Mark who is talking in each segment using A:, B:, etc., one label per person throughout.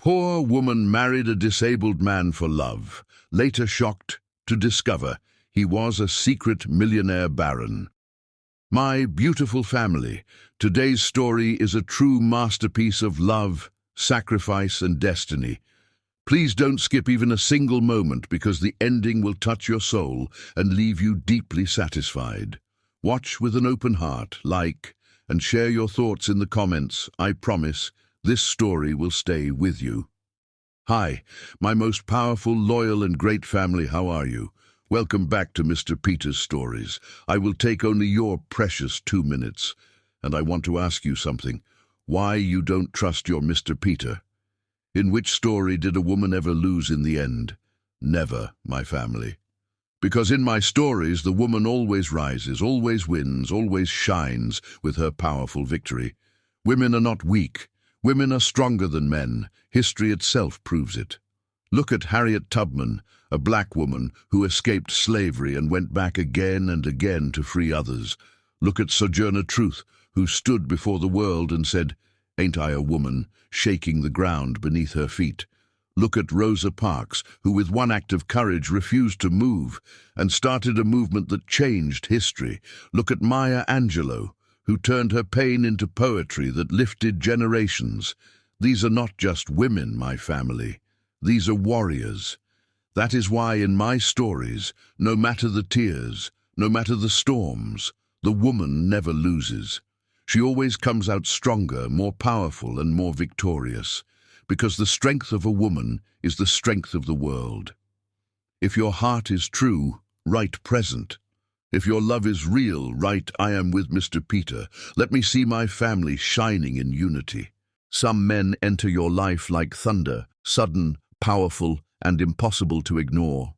A: Poor woman married a disabled man for love, later shocked to discover he was a secret millionaire baron. My beautiful family, today's story is a true masterpiece of love, sacrifice, and destiny. Please don't skip even a single moment because the ending will touch your soul and leave you deeply satisfied. Watch with an open heart, like, and share your thoughts in the comments. I promise this story will stay with you. Hi, my most powerful, loyal, and great family, how are you? Welcome back to Mr. Peter's Stories. I will take only your precious 2 minutes, and I want to ask you something. Why you don't trust your Mr. Peter? In which story did a woman ever lose in the end? Never, my family. Because in my stories, the woman always rises, always wins, always shines with her powerful victory. Women are not weak. Women are stronger than men. History itself proves it. Look at Harriet Tubman, a black woman who escaped slavery and went back again and again to free others. Look at Sojourner Truth, who stood before the world and said, "Ain't I a woman?" shaking the ground beneath her feet. Look at Rosa Parks, who with one act of courage refused to move and started a movement that changed history. Look at Maya Angelou, who turned her pain into poetry that lifted generations. These are not just women, my family. These are warriors. That is why in my stories, no matter the tears, no matter the storms, the woman never loses. She always comes out stronger, more powerful, and more victorious, because the strength of a woman is the strength of the world. If your heart is true, write present. If your love is real, write I am with Mr. Peter. Let me see my family shining in unity. Some men enter your life like thunder, sudden, powerful, and impossible to ignore.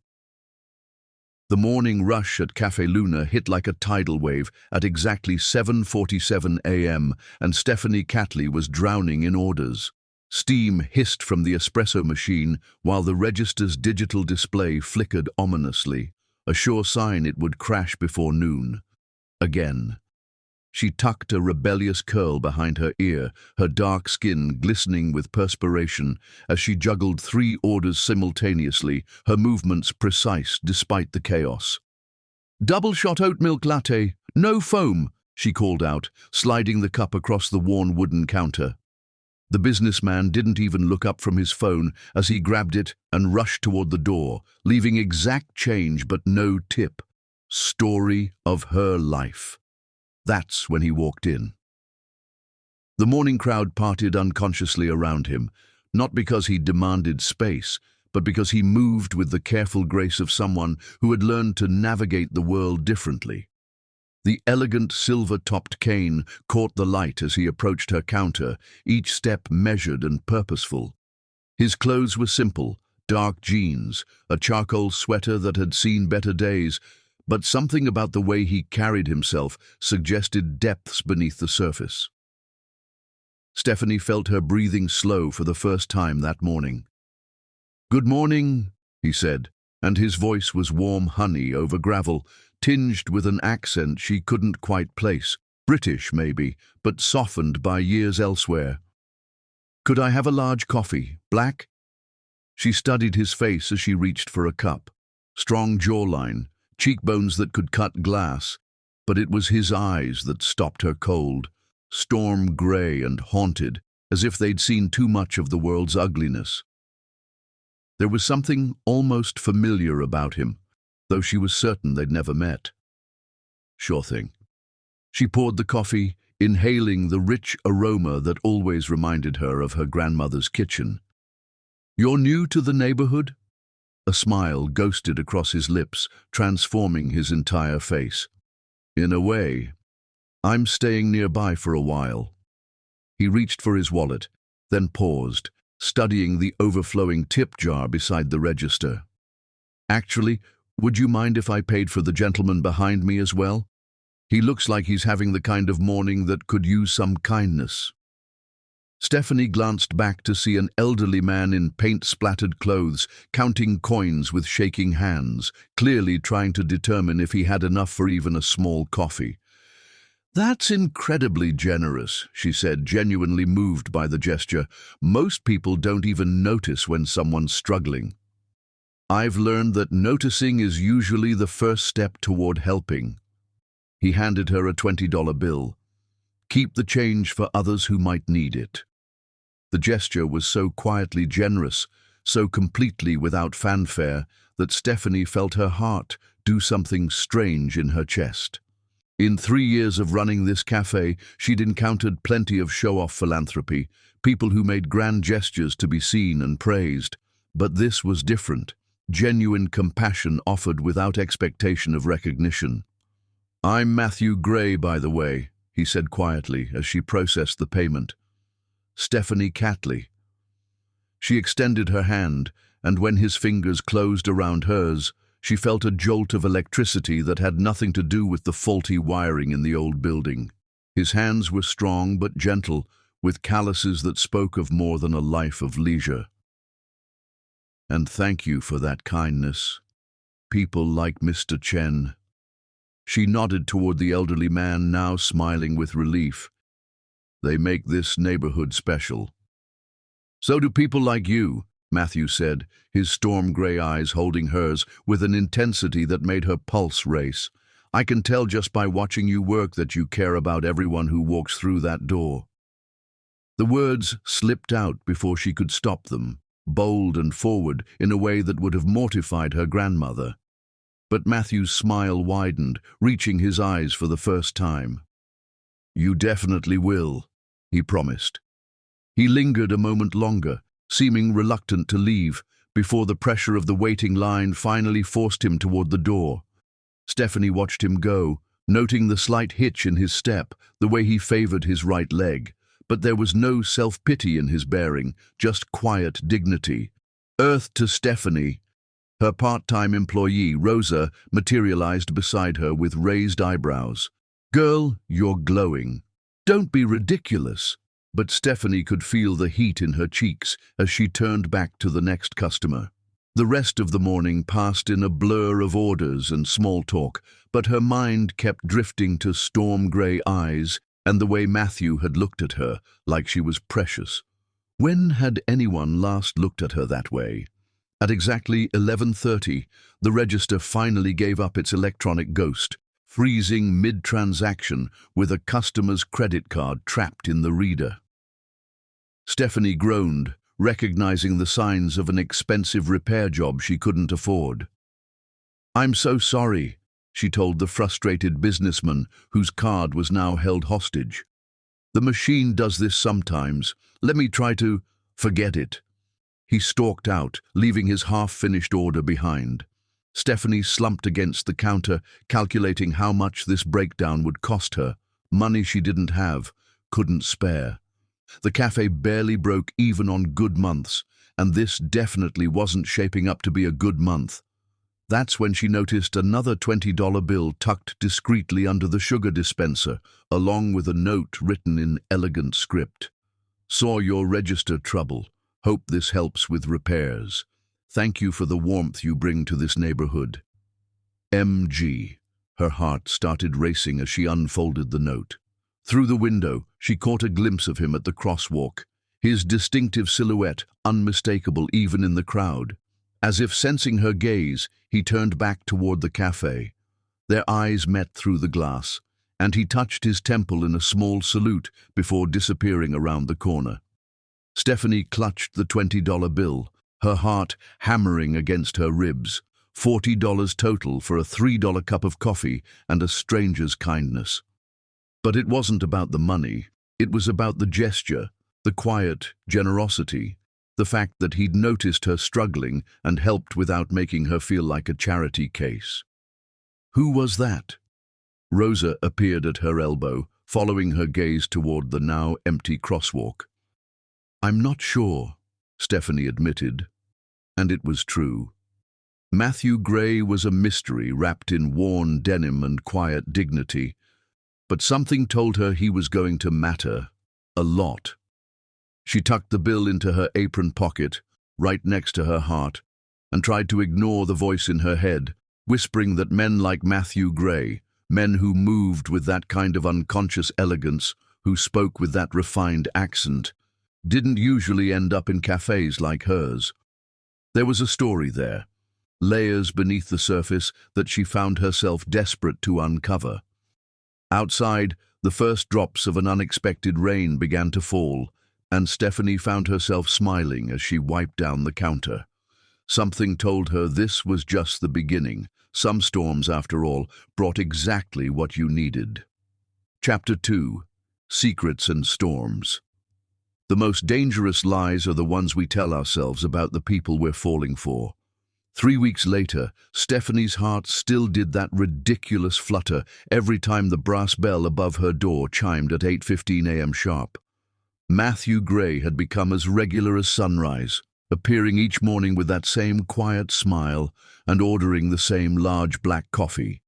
A: The morning rush at Café Luna hit like a tidal wave at exactly 7:47 a.m., and Stephanie Catley was drowning in orders. Steam hissed from the espresso machine while the register's digital display flickered ominously, a sure sign it would crash before noon. Again. She tucked a rebellious curl behind her ear, her dark skin glistening with perspiration as she juggled 3 orders simultaneously, her movements precise despite the chaos. "Double-shot oat milk latte, no foam," she called out, sliding the cup across the worn wooden counter. The businessman didn't even look up from his phone as he grabbed it and rushed toward the door, leaving exact change but no tip. Story of her life. That's when he walked in. The morning crowd parted unconsciously around him, not because he demanded space, but because he moved with the careful grace of someone who had learned to navigate the world differently. The elegant silver-topped cane caught the light as he approached her counter, each step measured and purposeful. His clothes were simple, dark jeans, a charcoal sweater that had seen better days, but something about the way he carried himself suggested depths beneath the surface. Stephanie felt her breathing slow for the first time that morning. "Good morning," he said, and his voice was warm honey over gravel, tinged with an accent she couldn't quite place. British, maybe, but softened by years elsewhere. "Could I have a large coffee, black?" She studied his face as she reached for a cup. Strong jawline, cheekbones that could cut glass, but it was his eyes that stopped her cold, storm gray and haunted, as if they'd seen too much of the world's ugliness. There was something almost familiar about him, though she was certain they'd never met. Sure thing. She poured the coffee, inhaling the rich aroma that always reminded her of her grandmother's kitchen. "You're new to the neighborhood?" A smile ghosted across his lips, transforming his entire face. "In a way. I'm staying nearby for a while." He reached for his wallet, then paused, studying the overflowing tip jar beside the register. "Actually, would you mind if I paid for the gentleman behind me as well? He looks like he's having the kind of morning that could use some kindness." Stephanie glanced back to see an elderly man in paint-splattered clothes, counting coins with shaking hands, clearly trying to determine if he had enough for even a small coffee. "That's incredibly generous," she said, genuinely moved by the gesture. "Most people don't even notice when someone's struggling." "I've learned that noticing is usually the first step toward helping." He handed her a $20 bill. "Keep the change for others who might need it." The gesture was so quietly generous, so completely without fanfare, that Stephanie felt her heart do something strange in her chest. In 3 years of running this cafe, she'd encountered plenty of show-off philanthropy, people who made grand gestures to be seen and praised. But this was different. Genuine compassion offered without expectation of recognition. "I'm Matthew Gray, by the way," he said quietly as she processed the payment. "Stephanie Catley." She extended her hand, and when his fingers closed around hers, she felt a jolt of electricity that had nothing to do with the faulty wiring in the old building. His hands were strong but gentle, with calluses that spoke of more than a life of leisure. "And thank you for that kindness. People like Mr. Chen." She nodded toward the elderly man, now smiling with relief. "They make this neighborhood special." "So do people like you," Matthew said, his storm-gray eyes holding hers with an intensity that made her pulse race. "I can tell just by watching you work that you care about everyone who walks through that door." The words slipped out before she could stop them, bold and forward in a way that would have mortified her grandmother. But Matthew's smile widened, reaching his eyes for the first time. "You definitely will," he promised. He lingered a moment longer, seeming reluctant to leave, before the pressure of the waiting line finally forced him toward the door. Stephanie watched him go, noting the slight hitch in his step, the way he favored his right leg. But there was no self-pity in his bearing, just quiet dignity. Earth to Stephanie. Her part-time employee, Rosa, materialized beside her with raised eyebrows. "Girl, you're glowing. Don't be ridiculous." But Stephanie could feel the heat in her cheeks as she turned back to the next customer. The rest of the morning passed in a blur of orders and small talk, but her mind kept drifting to storm-gray eyes and the way Matthew had looked at her, like she was precious. When had anyone last looked at her that way? At exactly 11:30, the register finally gave up its electronic ghost, freezing mid-transaction with a customer's credit card trapped in the reader. Stephanie groaned, recognizing the signs of an expensive repair job she couldn't afford. "I'm so sorry," she told the frustrated businessman whose card was now held hostage. "The machine does this sometimes. Let me try to forget it." He stalked out, leaving his half-finished order behind. Stephanie slumped against the counter, calculating how much this breakdown would cost her, money she didn't have, couldn't spare. The cafe barely broke even on good months, and this definitely wasn't shaping up to be a good month. That's when she noticed another $20 bill tucked discreetly under the sugar dispenser, along with a note written in elegant script. "Saw your register trouble. Hope this helps with repairs. Thank you for the warmth you bring to this neighborhood. M.G." Her heart started racing as she unfolded the note. Through the window, she caught a glimpse of him at the crosswalk, his distinctive silhouette unmistakable even in the crowd. As if sensing her gaze, he turned back toward the cafe. Their eyes met through the glass, and he touched his temple in a small salute before disappearing around the corner. Stephanie clutched the $20 bill, her heart hammering against her ribs. $40 total for a $3 cup of coffee and a stranger's kindness. But it wasn't about the money, it was about the gesture, the quiet generosity, the fact that he'd noticed her struggling and helped without making her feel like a charity case. Who was that? Rosa appeared at her elbow, following her gaze toward the now empty crosswalk. "I'm not sure," Stephanie admitted, and it was true. Matthew Gray was a mystery wrapped in worn denim and quiet dignity, but something told her he was going to matter a lot. She tucked the bill into her apron pocket, right next to her heart, and tried to ignore the voice in her head, whispering that men like Matthew Gray, Men who moved with that kind of unconscious elegance, who spoke with that refined accent, didn't usually end up in cafes like hers. There was a story there, layers beneath the surface that she found herself desperate to uncover. Outside, the first drops of an unexpected rain began to fall, and Stephanie found herself smiling as she wiped down the counter. Something told her this was just the beginning. Some storms, after all, brought exactly what you needed. Chapter 2. Secrets and Storms. The most dangerous lies are the ones we tell ourselves about the people we're falling for. 3 weeks later, Stephanie's heart still did that ridiculous flutter every time the brass bell above her door chimed at 8:15 a.m. sharp. Matthew Gray had become as regular as sunrise, appearing each morning with that same quiet smile and ordering the same large black coffee.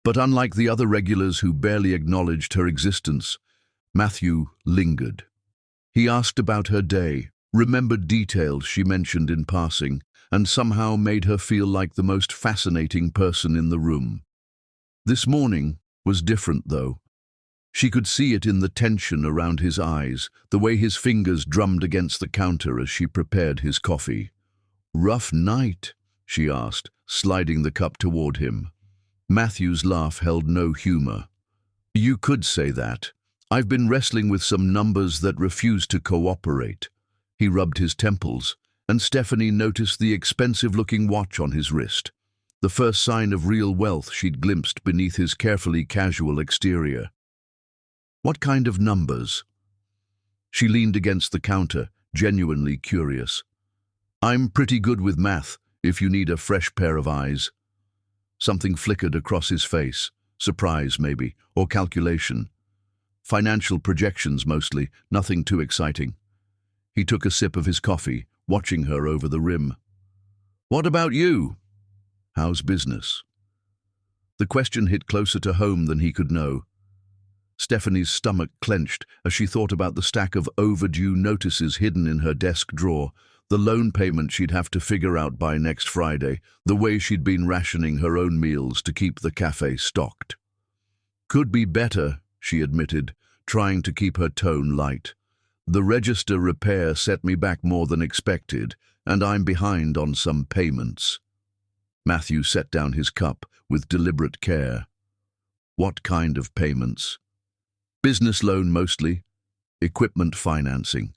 A: But unlike the other regulars who barely acknowledged her existence, Matthew lingered. He asked about her day, remembered details she mentioned in passing, and somehow made her feel like the most fascinating person in the room. This morning was different, though. She could see it in the tension around his eyes, the way his fingers drummed against the counter as she prepared his coffee. "Rough night?" she asked, sliding the cup toward him. Matthew's laugh held no humor. "You could say that. I've been wrestling with some numbers that refuse to cooperate." He rubbed his temples, and Stephanie noticed the expensive-looking watch on his wrist, the first sign of real wealth she'd glimpsed beneath his carefully casual exterior. "What kind of numbers?" She leaned against the counter, genuinely curious. "I'm pretty good with math, if you need a fresh pair of eyes." Something flickered across his face, surprise maybe, or calculation. Financial projections mostly, nothing too exciting. He took a sip of his coffee, watching her over the rim. "What about you? How's business?" The question hit closer to home than he could know. Stephanie's stomach clenched as she thought about the stack of overdue notices hidden in her desk drawer, the loan payment she'd have to figure out by next Friday, the way she'd been rationing her own meals to keep the cafe stocked. "Could be better," she admitted, trying to keep her tone light. "The register repair set me back more than expected, and I'm behind on some payments." Matthew set down his cup with deliberate care. "What kind of payments?" "Business loan mostly. Equipment financing."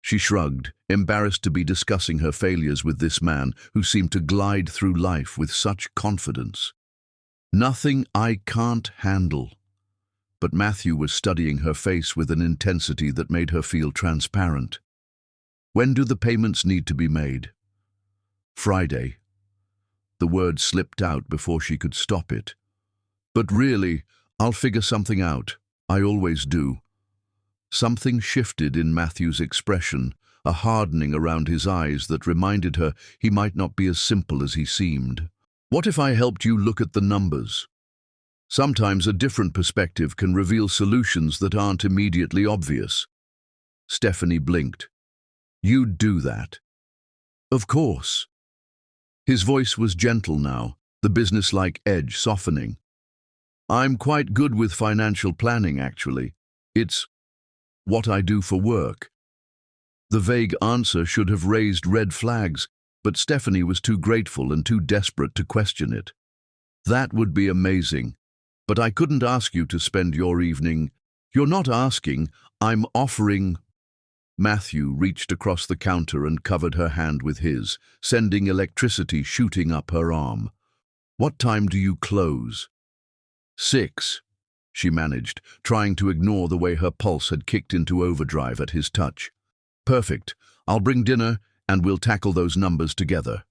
A: She shrugged, embarrassed to be discussing her failures with this man who seemed to glide through life with such confidence. "Nothing I can't handle." But Matthew was studying her face with an intensity that made her feel transparent. "When do the payments need to be made?" "Friday." The word slipped out before she could stop it. "But really, I'll figure something out. I always do." Something shifted in Matthew's expression, a hardening around his eyes that reminded her he might not be as simple as he seemed. "What if I helped you look at the numbers? Sometimes a different perspective can reveal solutions that aren't immediately obvious." Stephanie blinked. "You'd do that?" "Of course." His voice was gentle now, the businesslike edge softening. "I'm quite good with financial planning, actually. It's what I do for work." The vague answer should have raised red flags, but Stephanie was too grateful and too desperate to question it. "That would be amazing. But I couldn't ask you to spend your evening." "You're not asking, I'm offering." Matthew reached across the counter and covered her hand with his, sending electricity shooting up her arm. "What time do you close?" 6, she managed, trying to ignore the way her pulse had kicked into overdrive at his touch. "Perfect. I'll bring dinner and we'll tackle those numbers together."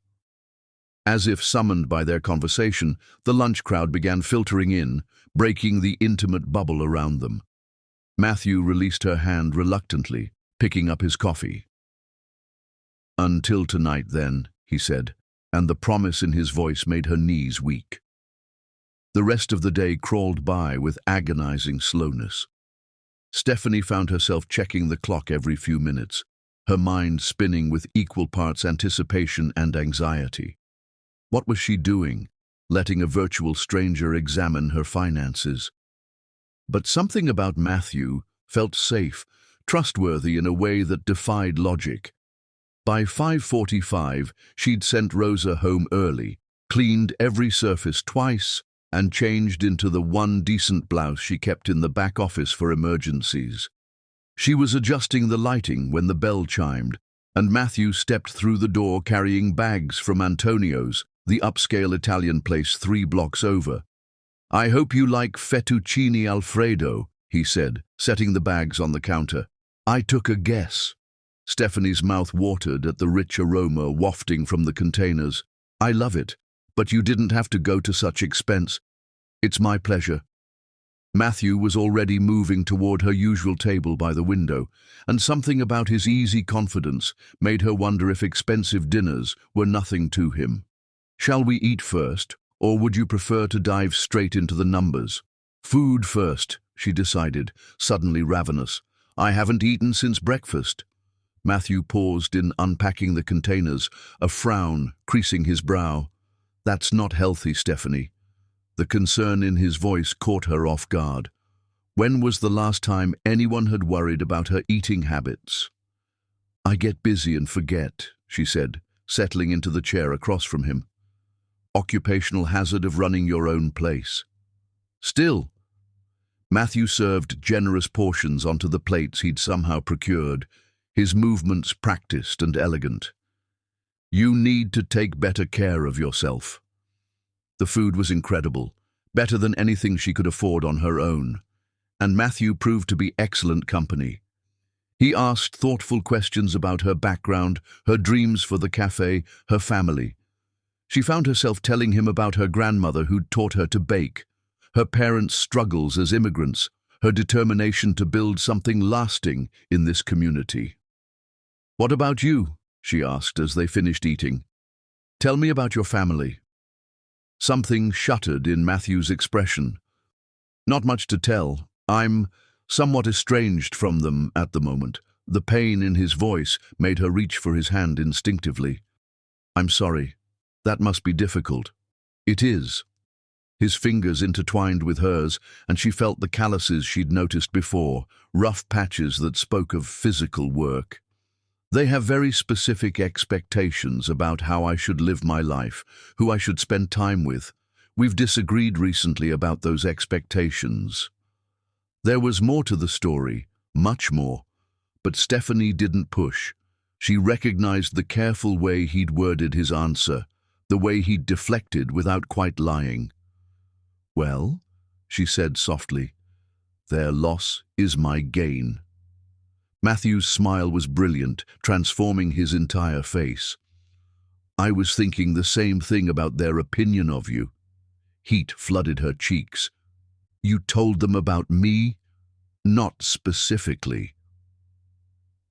A: As if summoned by their conversation, the lunch crowd began filtering in, breaking the intimate bubble around them. Matthew released her hand reluctantly, picking up his coffee. "Until tonight, then," he said, and the promise in his voice made her knees weak. The rest of the day crawled by with agonizing slowness. Stephanie found herself checking the clock every few minutes, her mind spinning with equal parts anticipation and anxiety. What was she doing? letting a virtual stranger examine her finances. But something about Matthew felt safe, trustworthy in a way that defied logic. By 5:45, she'd sent Rosa home early, cleaned every surface twice, and changed into the one decent blouse she kept in the back office for emergencies. She was adjusting the lighting when the bell chimed, and Matthew stepped through the door carrying bags from Antonio's, the upscale Italian place 3 blocks over. "I hope you like fettuccine Alfredo," he said, setting the bags on the counter. I took a guess. Stephanie's mouth watered at the rich aroma wafting from the containers. "I love it, but you didn't have to go to such expense." "It's my pleasure." Matthew was already moving toward her usual table by the window, and something about his easy confidence made her wonder if expensive dinners were nothing to him. "Shall we eat first, or would you prefer to dive straight into the numbers?" "Food first," she decided, suddenly ravenous. "I haven't eaten since breakfast." Matthew paused in unpacking the containers, a frown creasing his brow. "That's not healthy, Stephanie." The concern in his voice caught her off guard. When was the last time anyone had worried about her eating habits? "I get busy and forget," she said, settling into the chair across from him. "Occupational hazard of running your own place." "Still." Matthew served generous portions onto the plates he'd somehow procured, his movements practiced and elegant. "You need to take better care of yourself." The food was incredible, better than anything she could afford on her own, and Matthew proved to be excellent company. He asked thoughtful questions about her background, her dreams for the cafe, her family. She found herself telling him about her grandmother who'd taught her to bake, her parents' struggles as immigrants, her determination to build something lasting in this community. "What about you?" she asked as they finished eating. "Tell me about your family." Something shuddered in Matthew's expression. "Not much to tell. I'm somewhat estranged from them at the moment." The pain in his voice made her reach for his hand instinctively. "I'm sorry. That must be difficult." "It is." His fingers intertwined with hers, and she felt the calluses she'd noticed before, rough patches that spoke of physical work. "They have very specific expectations about how I should live my life, who I should spend time with. We've disagreed recently about those expectations." There was more to the story, much more, but Stephanie didn't push. She recognized the careful way he'd worded his answer, the way he'd deflected without quite lying. "Well," she said softly, "their loss is my gain." Matthew's smile was brilliant, transforming his entire face. "I was thinking the same thing about their opinion of you." Heat flooded her cheeks. "You told them about me?" "Not specifically."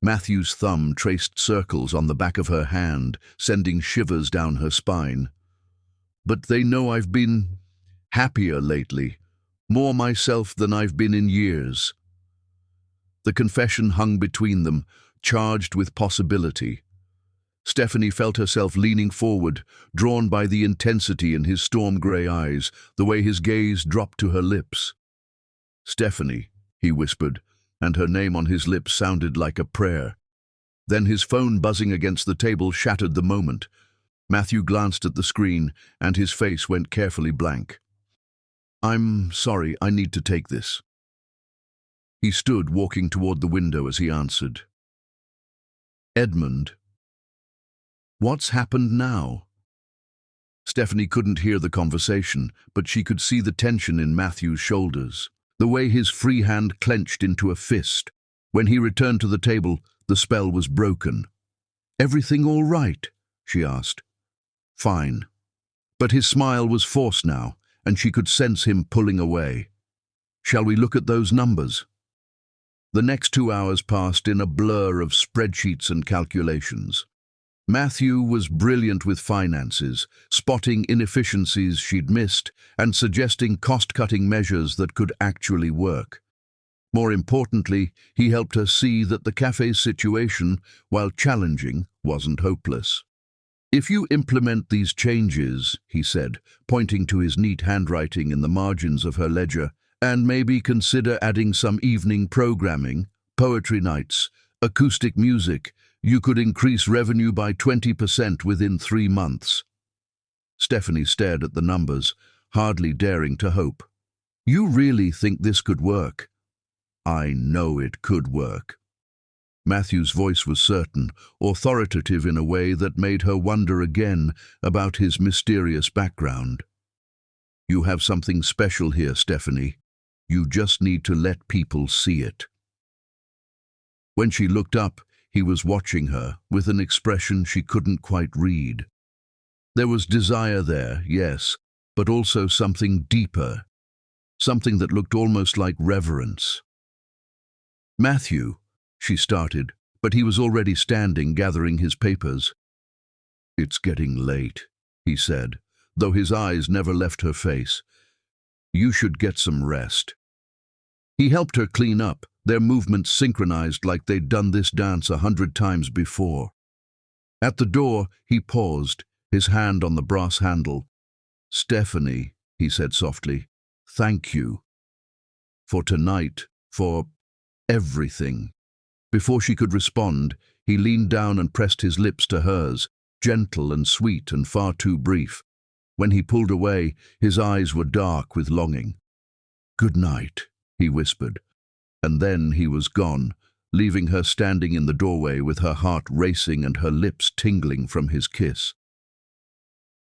A: Matthew's thumb traced circles on the back of her hand, sending shivers down her spine. "But they know I've been happier lately, more myself than I've been in years." The confession hung between them, charged with possibility. Stephanie felt herself leaning forward, drawn by the intensity in his storm-grey eyes, the way his gaze dropped to her lips. "Stephanie," he whispered, and her name on his lips sounded like a prayer. Then his phone buzzing against the table shattered the moment. Matthew glanced at the screen, and his face went carefully blank. "I'm sorry, I need to take this." He stood, walking toward the window as he answered. "Edmund." "What's happened now?" Stephanie couldn't hear the conversation, but she could see the tension in Matthew's shoulders, the way his free hand clenched into a fist. When he returned to the table, the spell was broken. "Everything all right?" she asked. "Fine." But his smile was forced now, and she could sense him pulling away. "Shall we look at those numbers?" The next 2 hours passed in a blur of spreadsheets and calculations. Matthew was brilliant with finances, spotting inefficiencies she'd missed and suggesting cost-cutting measures that could actually work. More importantly, he helped her see that the cafe's situation, while challenging, wasn't hopeless. "If you implement these changes," he said, pointing to his neat handwriting in the margins of her ledger, "and maybe consider adding some evening programming, poetry nights, acoustic music, you could increase revenue by 20% within 3 months." Stephanie stared at the numbers, hardly daring to hope. "You really think this could work?" "I know it could work." Matthew's voice was certain, authoritative in a way that made her wonder again about his mysterious background. "You have something special here, Stephanie. You just need to let people see it." When she looked up, he was watching her with an expression she couldn't quite read. There was desire there, yes, but also something deeper, something that looked almost like reverence. "Matthew," she started, but he was already standing, gathering his papers. "It's getting late," he said, though his eyes never left her face. "You should get some rest." He helped her clean up, their movements synchronized like they'd done this dance 100 times before. At the door, he paused, his hand on the brass handle. "Stephanie," he said softly, "thank you. For tonight, for everything." Before she could respond, he leaned down and pressed his lips to hers, gentle and sweet and far too brief. When he pulled away, his eyes were dark with longing. "Good night," he whispered, and then he was gone, leaving her standing in the doorway with her heart racing and her lips tingling from his kiss.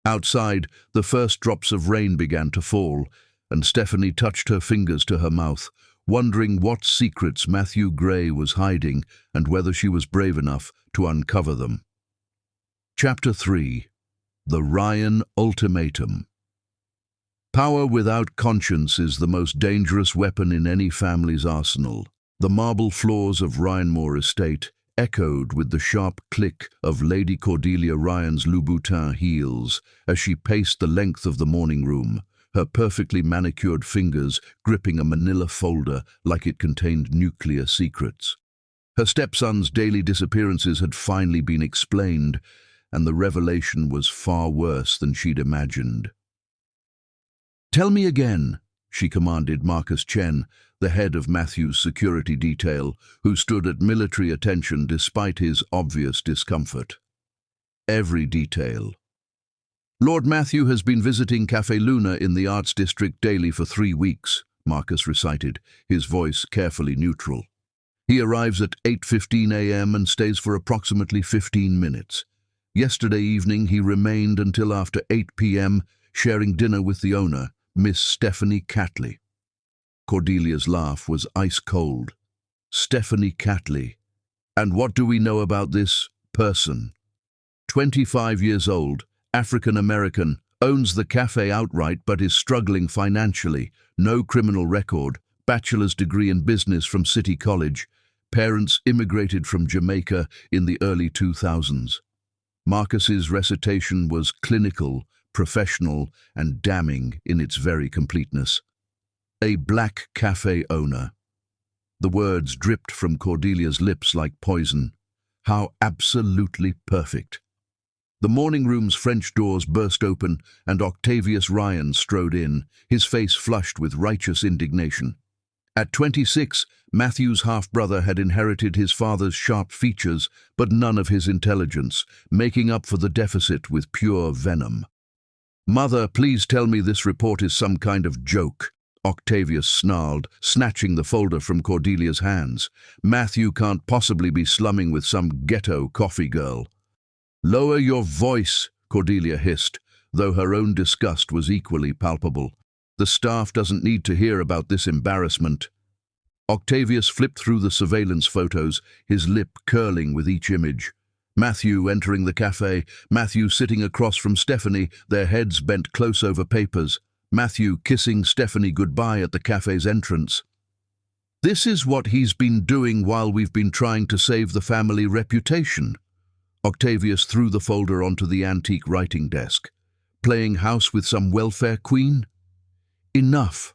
A: Outside, the first drops of rain began to fall, and Stephanie touched her fingers to her mouth, wondering what secrets Matthew Gray was hiding and whether she was brave enough to uncover them. Chapter 3. The Ryan Ultimatum. Power without conscience is the most dangerous weapon in any family's arsenal. The marble floors of Ryanmore Estate echoed with the sharp click of Lady Cordelia Ryan's Louboutin heels as she paced the length of the morning room, her perfectly manicured fingers gripping a manila folder like it contained nuclear secrets. Her stepson's daily disappearances had finally been explained, and the revelation was far worse than she'd imagined. "Tell me again," she commanded Marcus Chen, the head of Matthew's security detail, who stood at military attention despite his obvious discomfort. "Every detail." "Lord Matthew has been visiting Café Luna in the Arts District daily for 3 weeks, Marcus recited, his voice carefully neutral. "He arrives at 8:15 a.m. and stays for approximately 15 minutes. Yesterday evening he remained until after 8 p.m., sharing dinner with the owner, Miss Stephanie Catley." Cordelia's laugh was ice-cold. "Stephanie Catley. And what do we know about this person?" 25 years old, African-American, owns the cafe outright but is struggling financially, no criminal record, bachelor's degree in business from City College, parents immigrated from Jamaica in the early 2000s. Marcus's recitation was clinical, professional, and damning in its very completeness. A black cafe owner. The words dripped from Cordelia's lips like poison. How absolutely perfect. The morning room's French doors burst open, and Octavius Ryan strode in, his face flushed with righteous indignation. At 26, Matthew's half-brother had inherited his father's sharp features, but none of his intelligence, making up for the deficit with pure venom. "Mother, please tell me this report is some kind of joke," Octavius snarled, snatching the folder from Cordelia's hands. "Matthew can't possibly be slumming with some ghetto coffee girl." "Lower your voice," Cordelia hissed, though her own disgust was equally palpable. "The staff doesn't need to hear about this embarrassment." Octavius flipped through the surveillance photos, his lip curling with each image. Matthew entering the cafe, Matthew sitting across from Stephanie, their heads bent close over papers. Matthew kissing Stephanie goodbye at the cafe's entrance. "This is what he's been doing while we've been trying to save the family reputation." Octavius threw the folder onto the antique writing desk. "Playing house with some welfare queen?" "Enough."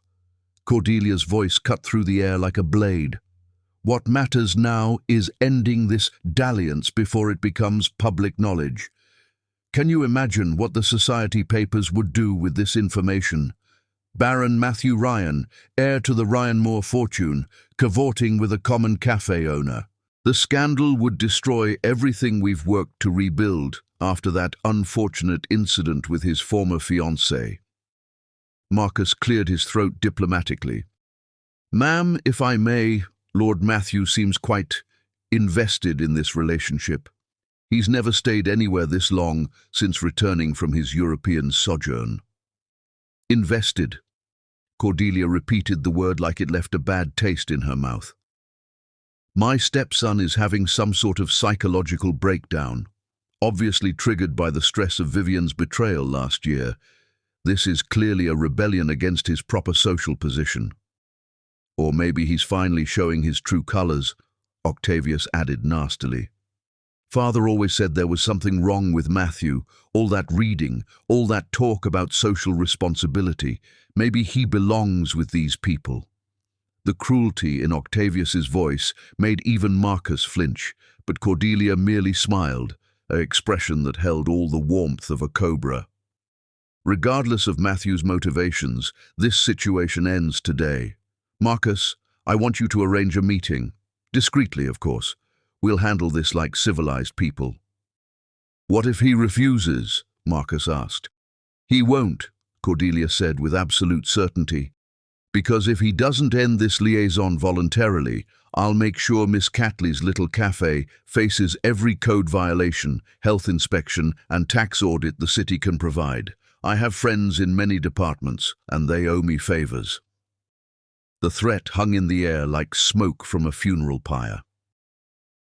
A: Cordelia's voice cut through the air like a blade. "What matters now is ending this dalliance before it becomes public knowledge. Can you imagine what the society papers would do with this information? Baron Matthew Ryan, heir to the Ryan Moore fortune, cavorting with a common cafe owner. The scandal would destroy everything we've worked to rebuild after that unfortunate incident with his former fiancée. Marcus cleared his throat diplomatically. Ma'am, if I may, Lord Matthew seems quite invested in this relationship. He's never stayed anywhere this long since returning from his European sojourn. Invested. Cordelia repeated the word like it left a bad taste in her mouth. My stepson is having some sort of psychological breakdown, obviously triggered by the stress of Vivian's betrayal last year. This is clearly a rebellion against his proper social position. Or maybe he's finally showing his true colors, Octavius added nastily. Father always said there was something wrong with Matthew, all that reading, all that talk about social responsibility. Maybe he belongs with these people. The cruelty in Octavius's voice made even Marcus flinch, but Cordelia merely smiled, an expression that held all the warmth of a cobra. Regardless of Matthew's motivations, this situation ends today. Marcus, I want you to arrange a meeting. Discreetly, of course. We'll handle this like civilized people. What if he refuses? Marcus asked. He won't, Cordelia said with absolute certainty. Because if he doesn't end this liaison voluntarily, I'll make sure Miss Catley's little cafe faces every code violation, health inspection, and tax audit the city can provide. I have friends in many departments, and they owe me favors. The threat hung in the air like smoke from a funeral pyre.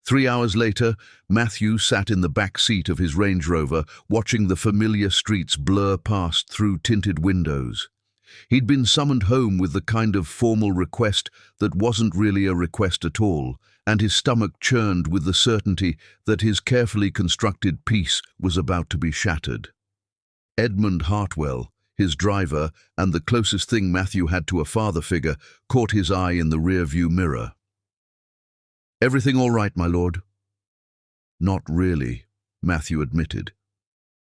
A: 3 hours later, Matthew sat in the back seat of his Range Rover, watching the familiar streets blur past through tinted windows. He'd been summoned home with the kind of formal request that wasn't really a request at all, and his stomach churned with the certainty that his carefully constructed peace was about to be shattered. Edmund Hartwell, his driver, and the closest thing Matthew had to a father figure, caught his eye in the rear-view mirror. Everything all right, my lord? Not really, Matthew admitted.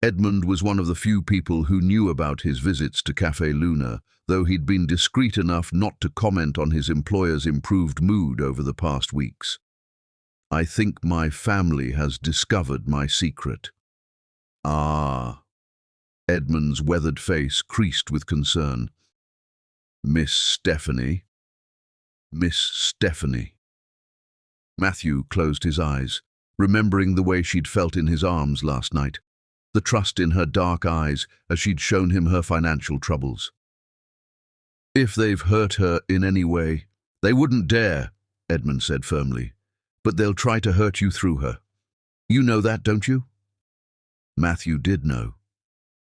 A: Edmund was one of the few people who knew about his visits to Café Luna, though he'd been discreet enough not to comment on his employer's improved mood over the past weeks. I think my family has discovered my secret. Ah. Edmund's weathered face creased with concern. Miss Stephanie. Miss Stephanie. Matthew closed his eyes, remembering the way she'd felt in his arms last night, the trust in her dark eyes as she'd shown him her financial troubles. If they've hurt her in any way, they wouldn't dare, Edmund said firmly, but they'll try to hurt you through her. You know that, don't you? Matthew did know.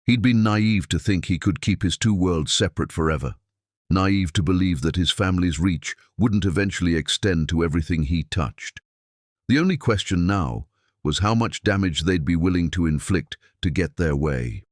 A: He'd been naive to think he could keep his two worlds separate forever. Naive to believe that his family's reach wouldn't eventually extend to everything he touched. The only question now was how much damage they'd be willing to inflict to get their way.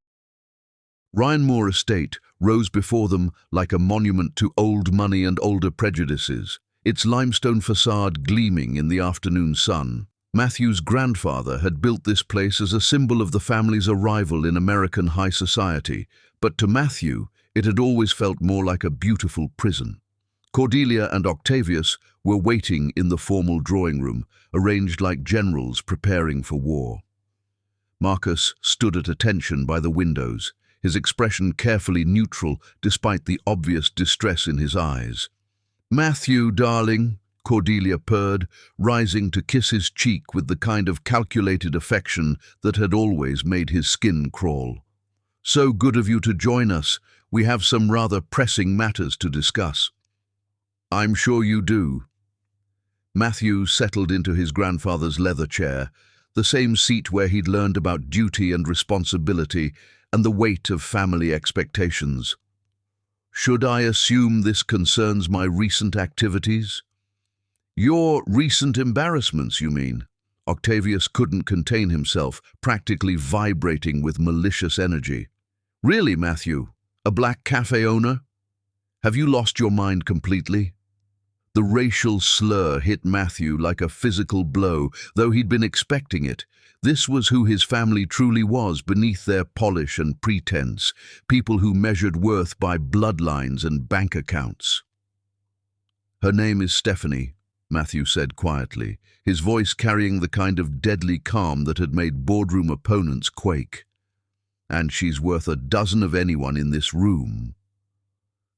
A: Ryan Moore Estate rose before them like a monument to old money and older prejudices, its limestone facade gleaming in the afternoon sun. Matthew's grandfather had built this place as a symbol of the family's arrival in American high society, but to Matthew, it had always felt more like a beautiful prison. Cordelia and Octavius were waiting in the formal drawing room, arranged like generals preparing for war. Marcus stood at attention by the windows, his expression carefully neutral despite the obvious distress in his eyes. Matthew, darling, Cordelia purred, rising to kiss his cheek with the kind of calculated affection that had always made his skin crawl. So good of you to join us. We have some rather pressing matters to discuss. I'm sure you do. Matthew settled into his grandfather's leather chair, the same seat where he'd learned about duty and responsibility and the weight of family expectations. Should I assume this concerns my recent activities? Your recent embarrassments, you mean? Octavius couldn't contain himself, practically vibrating with malicious energy. Really, Matthew? A black cafe owner? Have you lost your mind completely? The racial slur hit Matthew like a physical blow, though he'd been expecting it. This was who his family truly was beneath their polish and pretense, people who measured worth by bloodlines and bank accounts. "Her name is Stephanie," Matthew said quietly, his voice carrying the kind of deadly calm that had made boardroom opponents quake. "And she's worth a dozen of anyone in this room."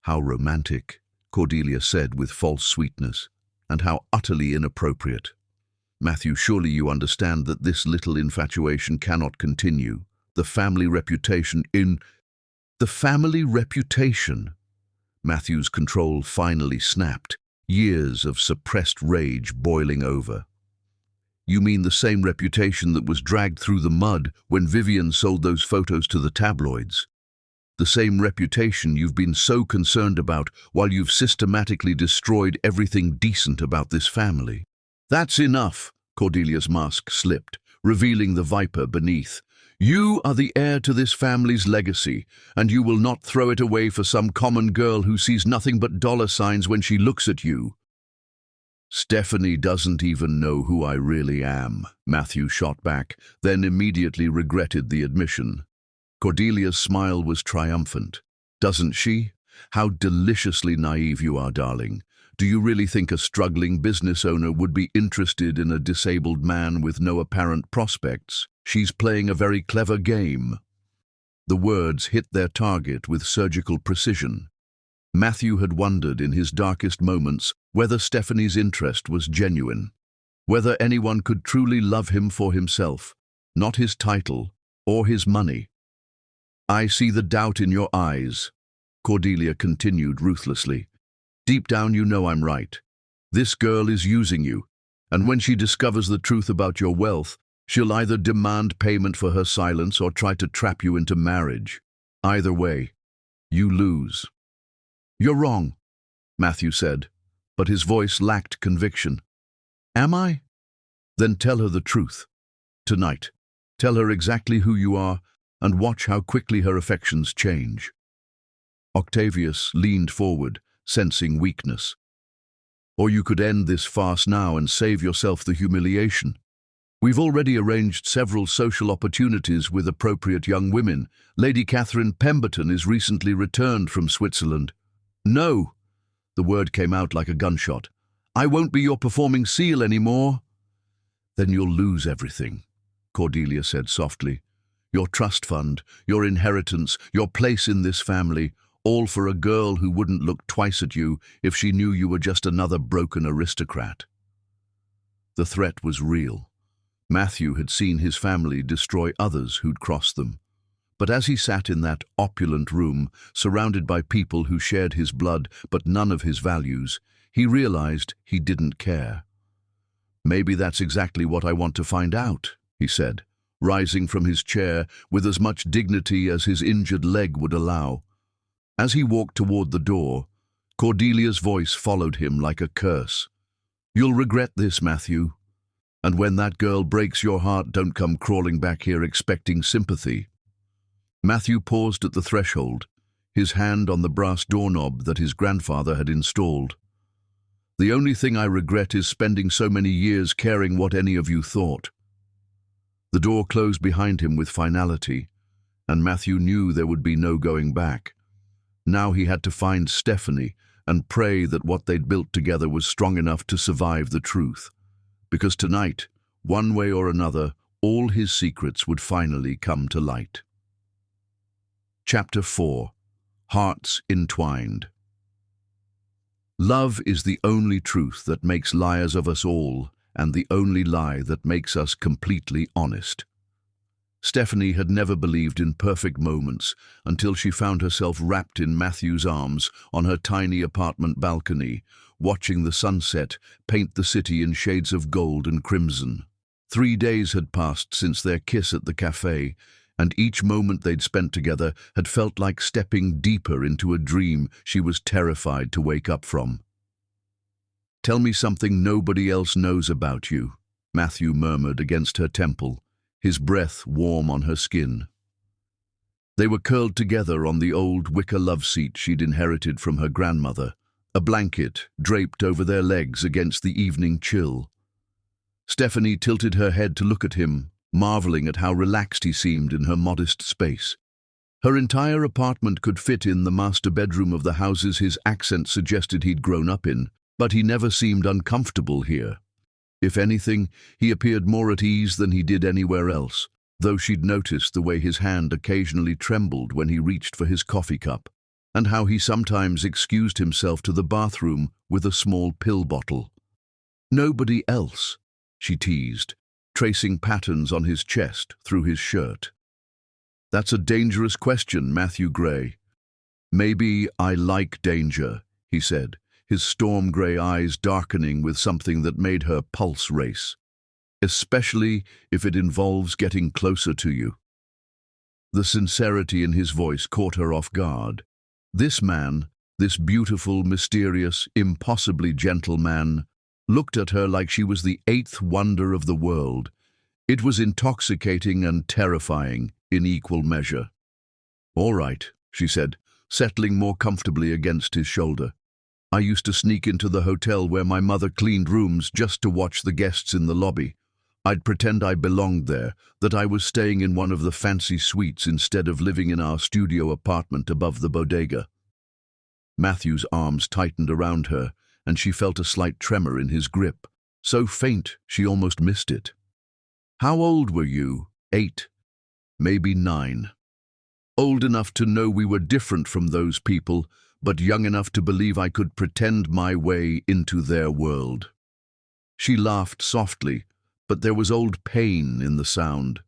A: "How romantic," Cordelia said with false sweetness, "and how utterly inappropriate. Matthew, surely you understand that this little infatuation cannot continue. The family reputation The family reputation! Matthew's control finally snapped, years of suppressed rage boiling over. "You mean the same reputation that was dragged through the mud when Vivian sold those photos to the tabloids? The same reputation you've been so concerned about while you've systematically destroyed everything decent about this family." "That's enough," Cordelia's mask slipped, revealing the viper beneath. "You are the heir to this family's legacy, and you will not throw it away for some common girl who sees nothing but dollar signs when she looks at you." "Stephanie doesn't even know who I really am," Matthew shot back, then immediately regretted the admission. Cordelia's smile was triumphant. "Doesn't she? How deliciously naive you are, darling. Do you really think a struggling business owner would be interested in a disabled man with no apparent prospects? She's playing a very clever game." The words hit their target with surgical precision. Matthew had wondered in his darkest moments whether Stephanie's interest was genuine, whether anyone could truly love him for himself, not his title or his money. "I see the doubt in your eyes," Cordelia continued ruthlessly. "Deep down you know I'm right. This girl is using you, and when she discovers the truth about your wealth, she'll either demand payment for her silence or try to trap you into marriage. Either way, you lose." "You're wrong," Matthew said, but his voice lacked conviction. "Am I? Then tell her the truth. Tonight. Tell her exactly who you are, and watch how quickly her affections change." Octavius leaned forward, sensing weakness. "Or you could end this farce now and save yourself the humiliation. We've already arranged several social opportunities with appropriate young women. Lady Catherine Pemberton is recently returned from Switzerland." "No!" The word came out like a gunshot. "I won't be your performing seal anymore." "Then you'll lose everything," Cordelia said softly. "Your trust fund, your inheritance, your place in this family, all for a girl who wouldn't look twice at you if she knew you were just another broken aristocrat." The threat was real. Matthew had seen his family destroy others who'd crossed them. But as he sat in that opulent room, surrounded by people who shared his blood but none of his values, he realized he didn't care. "Maybe that's exactly what I want to find out," he said, rising from his chair with as much dignity as his injured leg would allow. As he walked toward the door, Cordelia's voice followed him like a curse. "You'll regret this, Matthew. And when that girl breaks your heart, don't come crawling back here expecting sympathy." Matthew paused at the threshold, his hand on the brass doorknob that his grandfather had installed. "The only thing I regret is spending so many years caring what any of you thought." The door closed behind him with finality, and Matthew knew there would be no going back. Now he had to find Stephanie and pray that what they'd built together was strong enough to survive the truth. Because tonight, one way or another, all his secrets would finally come to light. Chapter 4. Hearts Entwined. Love is the only truth that makes liars of us all, and the only lie that makes us completely honest. Stephanie had never believed in perfect moments until she found herself wrapped in Matthew's arms on her tiny apartment balcony, watching the sunset paint the city in shades of gold and crimson. 3 days had passed since their kiss at the cafe, and each moment they'd spent together had felt like stepping deeper into a dream she was terrified to wake up from. "Tell me something nobody else knows about you," Matthew murmured against her temple, his breath warm on her skin. They were curled together on the old wicker love seat she'd inherited from her grandmother, a blanket draped over their legs against the evening chill. Stephanie tilted her head to look at him, marveling at how relaxed he seemed in her modest space. Her entire apartment could fit in the master bedroom of the houses his accent suggested he'd grown up in, but he never seemed uncomfortable here. If anything, he appeared more at ease than he did anywhere else, though she'd noticed the way his hand occasionally trembled when he reached for his coffee cup, and how he sometimes excused himself to the bathroom with a small pill bottle. "Nobody else," she teased, tracing patterns on his chest through his shirt. "That's a dangerous question, Matthew Gray." "Maybe I like danger," he said, his storm grey eyes darkening with something that made her pulse race. "Especially if it involves getting closer to you." The sincerity in his voice caught her off guard. This man, this beautiful, mysterious, impossibly gentle man, looked at her like she was the eighth wonder of the world. It was intoxicating and terrifying in equal measure. "All right," she said, settling more comfortably against his shoulder. "I used to sneak into the hotel where my mother cleaned rooms just to watch the guests in the lobby. I'd pretend I belonged there, that I was staying in one of the fancy suites instead of living in our studio apartment above the bodega." Matthew's arms tightened around her, and she felt a slight tremor in his grip, so faint she almost missed it. "How old were you?" "8, maybe 9. Old enough to know we were different from those people, but young enough to believe I could pretend my way into their world." She laughed softly, but there was old pain in the sound.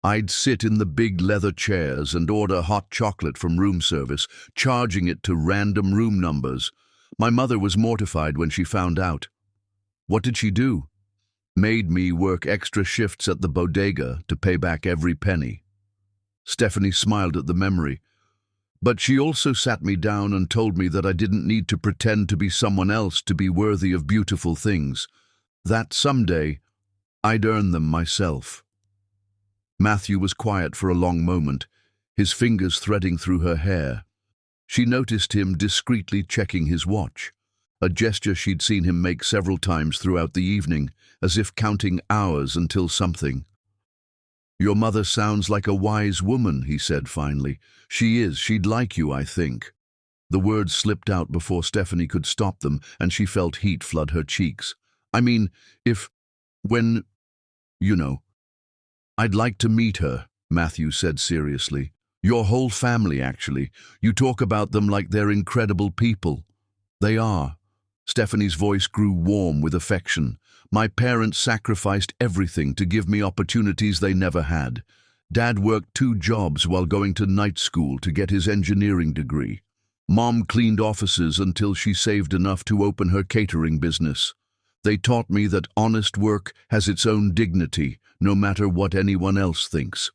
A: "I'd sit in the big leather chairs and order hot chocolate from room service, charging it to random room numbers. My mother was mortified when she found out." "What did she do?" "Made me work extra shifts at the bodega to pay back every penny." Stephanie smiled at the memory. "But she also sat me down and told me that I didn't need to pretend to be someone else to be worthy of beautiful things. That someday I'd earn them myself." Matthew was quiet for a long moment, his fingers threading through her hair. She noticed him discreetly checking his watch, a gesture she'd seen him make several times throughout the evening, as if counting hours until something. "Your mother sounds like a wise woman," he said finally. "She is. She'd like you, I think." The words slipped out before Stephanie could stop them, and she felt heat flood her cheeks. "I mean, when, you know." "I'd like to meet her," Matthew said seriously. "Your whole family, actually. You talk about them like they're incredible people." "They are." Stephanie's voice grew warm with affection. "My parents sacrificed everything to give me opportunities they never had. Dad worked 2 jobs while going to night school to get his engineering degree. Mom cleaned offices until she saved enough to open her catering business. They taught me that honest work has its own dignity, no matter what anyone else thinks."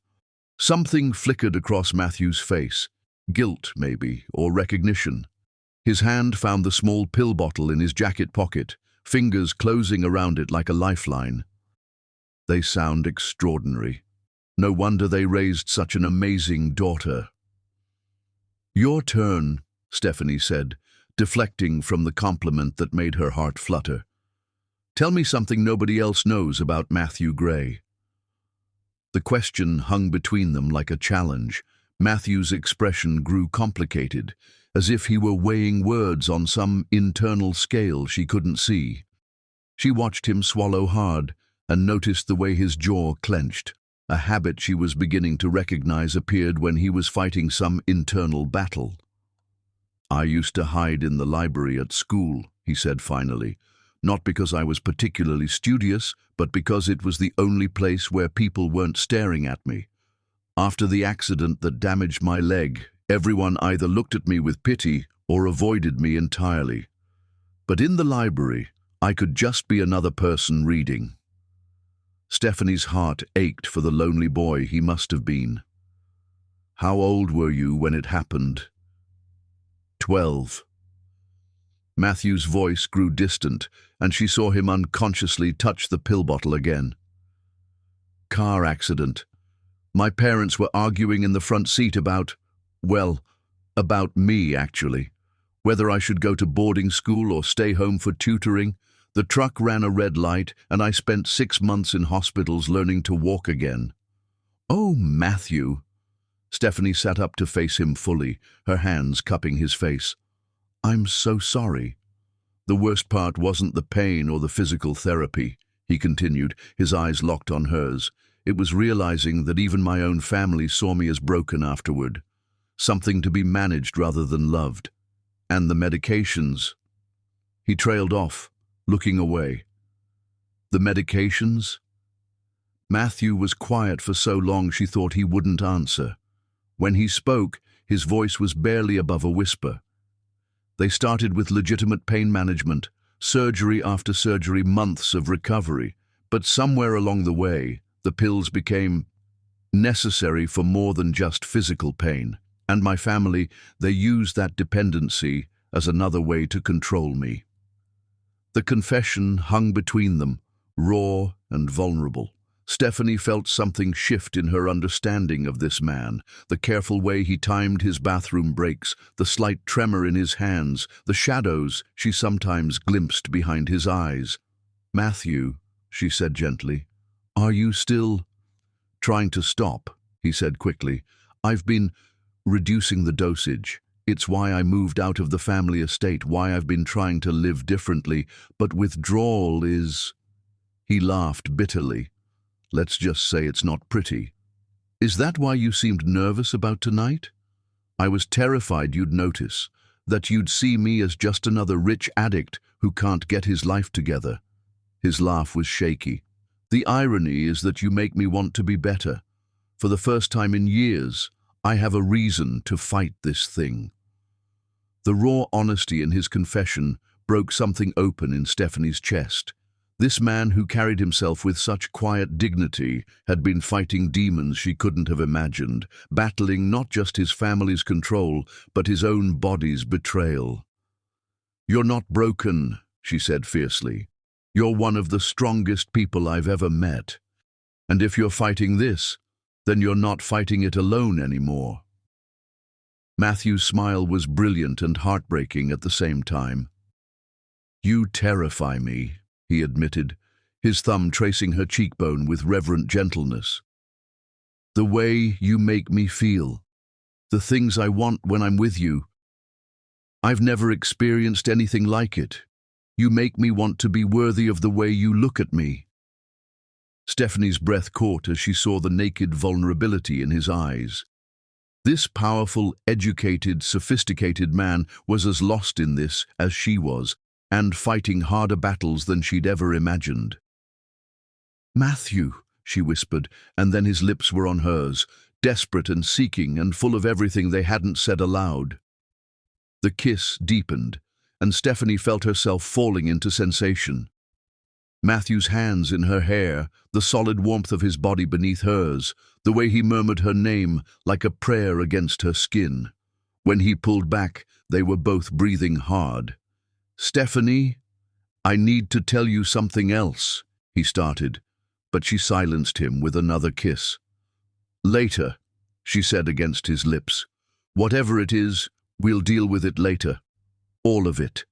A: Something flickered across Matthew's face. Guilt, maybe, or recognition. His hand found the small pill bottle in his jacket pocket, fingers closing around it like a lifeline. "They sound extraordinary. No wonder they raised such an amazing daughter." "Your turn," Stephanie said, deflecting from the compliment that made her heart flutter. "Tell me something nobody else knows about Matthew Gray." The question hung between them like a challenge. Matthew's expression grew complicated, as if he were weighing words on some internal scale she couldn't see. She watched him swallow hard and noticed the way his jaw clenched. A habit she was beginning to recognize appeared when he was fighting some internal battle. "I used to hide in the library at school," he said finally. "Not because I was particularly studious, but because it was the only place where people weren't staring at me. After the accident that damaged my leg, everyone either looked at me with pity or avoided me entirely. But in the library, I could just be another person reading." Stephanie's heart ached for the lonely boy he must have been. "How old were you when it happened?" 12. Matthew's voice grew distant, and she saw him unconsciously touch the pill bottle again. "Car accident. My parents were arguing in the front seat about me, actually. Whether I should go to boarding school or stay home for tutoring. The truck ran a red light, and I spent 6 months in hospitals learning to walk again. Oh, Matthew. Stephanie sat up to face him fully, her hands cupping his face. I'm so sorry. The worst part wasn't the pain or the physical therapy, he continued, his eyes locked on hers. It was realizing that even my own family saw me as broken afterward. Something to be managed rather than loved. And the medications. He trailed off, looking away. The medications? Matthew was quiet for so long she thought he wouldn't answer. When he spoke, his voice was barely above a whisper. They started with legitimate pain management, surgery after surgery, months of recovery. But somewhere along the way, the pills became necessary for more than just physical pain. And my family, they used that dependency as another way to control me. The confession hung between them, raw and vulnerable. Stephanie felt something shift in her understanding of this man, the careful way he timed his bathroom breaks, the slight tremor in his hands, the shadows she sometimes glimpsed behind his eyes. Matthew, she said gently, are you still trying to stop? He said quickly. I've been reducing the dosage. It's why I moved out of the family estate, why I've been trying to live differently, but withdrawal is... He laughed bitterly. Let's just say it's not pretty. Is that why you seemed nervous about tonight? I was terrified you'd notice, that you'd see me as just another rich addict who can't get his life together. His laugh was shaky. The irony is that you make me want to be better. For the first time in years, I have a reason to fight this thing. The raw honesty in his confession broke something open in Stephanie's chest. This man who carried himself with such quiet dignity had been fighting demons she couldn't have imagined, battling not just his family's control, but his own body's betrayal. You're not broken, she said fiercely. You're one of the strongest people I've ever met. And if you're fighting this, then you're not fighting it alone anymore. Matthew's smile was brilliant and heartbreaking at the same time. You terrify me, he admitted, his thumb tracing her cheekbone with reverent gentleness. The way you make me feel, the things I want when I'm with you. I've never experienced anything like it. You make me want to be worthy of the way you look at me. Stephanie's breath caught as she saw the naked vulnerability in his eyes. This powerful, educated, sophisticated man was as lost in this as she was, and fighting harder battles than she'd ever imagined. Matthew, she whispered, and then his lips were on hers, desperate and seeking and full of everything they hadn't said aloud. The kiss deepened, and Stephanie felt herself falling into sensation. Matthew's hands in her hair, the solid warmth of his body beneath hers, the way he murmured her name like a prayer against her skin. When he pulled back, they were both breathing hard. Stephanie, I need to tell you something else, he started, but she silenced him with another kiss. Later, she said against his lips. Whatever it is, we'll deal with it later. All of it.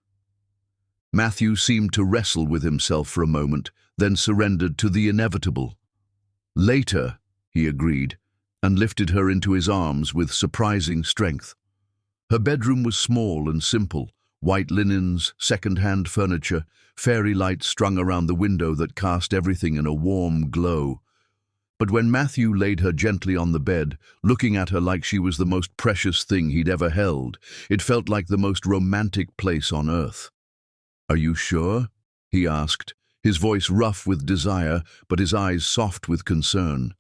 A: Matthew seemed to wrestle with himself for a moment, then surrendered to the inevitable. Later, he agreed, and lifted her into his arms with surprising strength. Her bedroom was small and simple, white linens, second-hand furniture, fairy lights strung around the window that cast everything in a warm glow. But when Matthew laid her gently on the bed, looking at her like she was the most precious thing he'd ever held, it felt like the most romantic place on earth. Are you sure? He asked, his voice rough with desire, but his eyes soft with concern.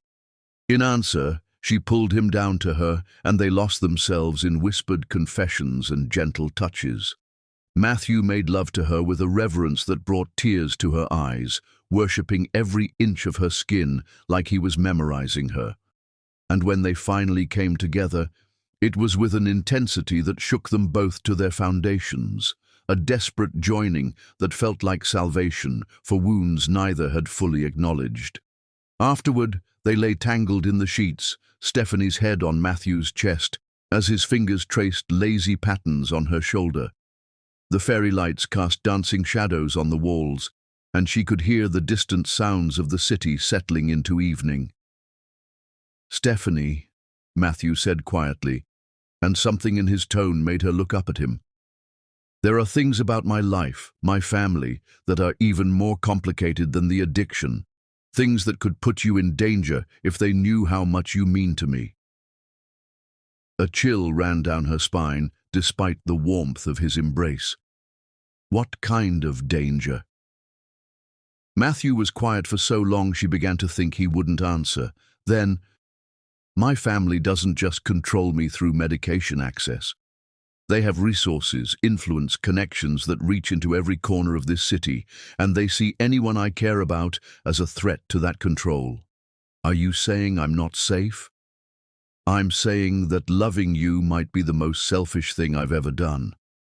A: In answer, she pulled him down to her, and they lost themselves in whispered confessions and gentle touches. Matthew made love to her with a reverence that brought tears to her eyes, worshipping every inch of her skin like he was memorizing her. And when they finally came together, it was with an intensity that shook them both to their foundations, a desperate joining that felt like salvation for wounds neither had fully acknowledged. Afterward, they lay tangled in the sheets, Stephanie's head on Matthew's chest, as his fingers traced lazy patterns on her shoulder. The fairy lights cast dancing shadows on the walls, and she could hear the distant sounds of the city settling into evening. "Stephanie," Matthew said quietly, and something in his tone made her look up at him. "There are things about my life, my family, that are even more complicated than the addiction, things that could put you in danger if they knew how much you mean to me." A chill ran down her spine, despite the warmth of his embrace. What kind of danger? Matthew was quiet for so long she began to think he wouldn't answer. Then, "My family doesn't just control me through medication access. They have resources, influence, connections that reach into every corner of this city, and they see anyone I care about as a threat to that control. Are you saying I'm not safe?" "I'm saying that loving you might be the most selfish thing I've ever done,"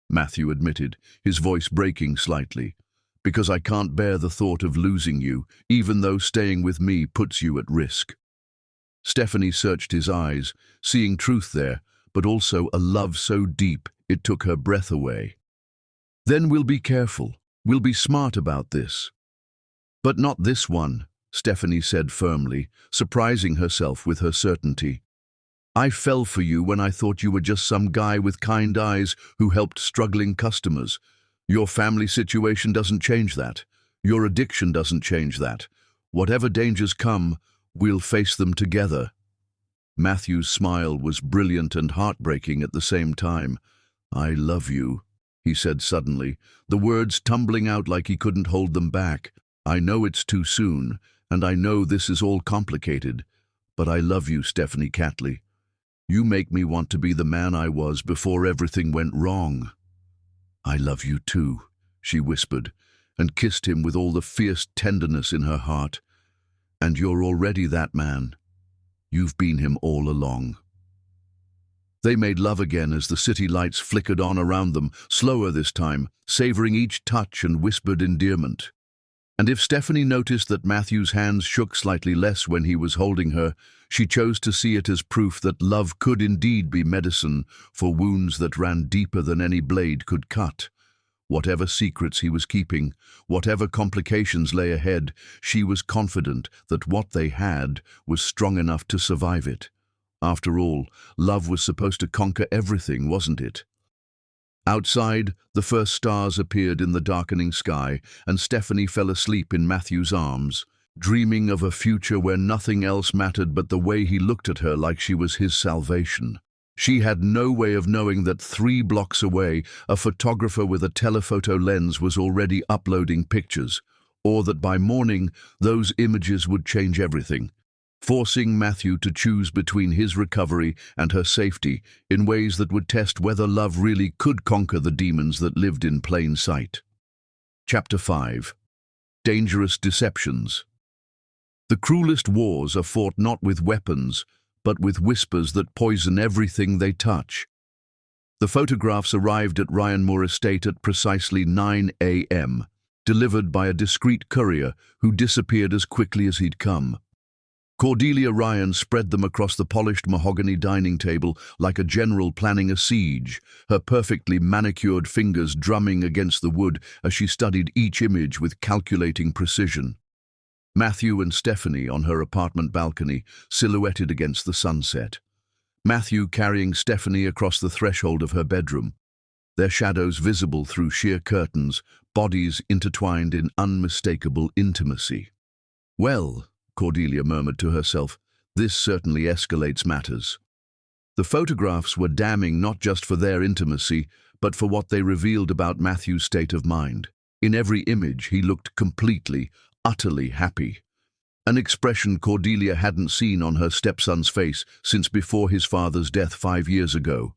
A: Matthew admitted, his voice breaking slightly, "because I can't bear the thought of losing you, even though staying with me puts you at risk." Stephanie searched his eyes, seeing truth there, but also a love so deep it took her breath away. "Then we'll be careful. We'll be smart about this." "But not this one," Stephanie said firmly, surprising herself with her certainty. "I fell for you when I thought you were just some guy with kind eyes who helped struggling customers. Your family situation doesn't change that. Your addiction doesn't change that. Whatever dangers come, we'll face them together." Matthew's smile was brilliant and heartbreaking at the same time. "I love you," he said suddenly, the words tumbling out like he couldn't hold them back. "I know it's too soon, and I know this is all complicated, but I love you, Stephanie Catley. You make me want to be the man I was before everything went wrong." "I love you too," she whispered, and kissed him with all the fierce tenderness in her heart. "And you're already that man. You've been him all along." They made love again as the city lights flickered on around them, slower this time, savoring each touch and whispered endearment. And if Stephanie noticed that Matthew's hands shook slightly less when he was holding her, she chose to see it as proof that love could indeed be medicine for wounds that ran deeper than any blade could cut. Whatever secrets he was keeping, whatever complications lay ahead, she was confident that what they had was strong enough to survive it. After all, love was supposed to conquer everything, wasn't it? Outside, the first stars appeared in the darkening sky, and Stephanie fell asleep in Matthew's arms, dreaming of a future where nothing else mattered but the way he looked at her like she was his salvation. She had no way of knowing that 3 blocks away, a photographer with a telephoto lens was already uploading pictures, or that by morning, those images would change everything, forcing Matthew to choose between his recovery and her safety in ways that would test whether love really could conquer the demons that lived in plain sight. Chapter 5. Dangerous Deceptions. The cruelest wars are fought not with weapons, but with whispers that poison everything they touch. The photographs arrived at Ryan Moore Estate at precisely 9 a.m., delivered by a discreet courier who disappeared as quickly as he'd come. Cordelia Ryan spread them across the polished mahogany dining table like a general planning a siege, her perfectly manicured fingers drumming against the wood as she studied each image with calculating precision. Matthew and Stephanie on her apartment balcony, silhouetted against the sunset. Matthew carrying Stephanie across the threshold of her bedroom, their shadows visible through sheer curtains, bodies intertwined in unmistakable intimacy. "Well," Cordelia murmured to herself, "this certainly escalates matters." The photographs were damning not just for their intimacy, but for what they revealed about Matthew's state of mind. In every image, he looked completely, utterly happy. An expression Cordelia hadn't seen on her stepson's face since before his father's death 5 years ago.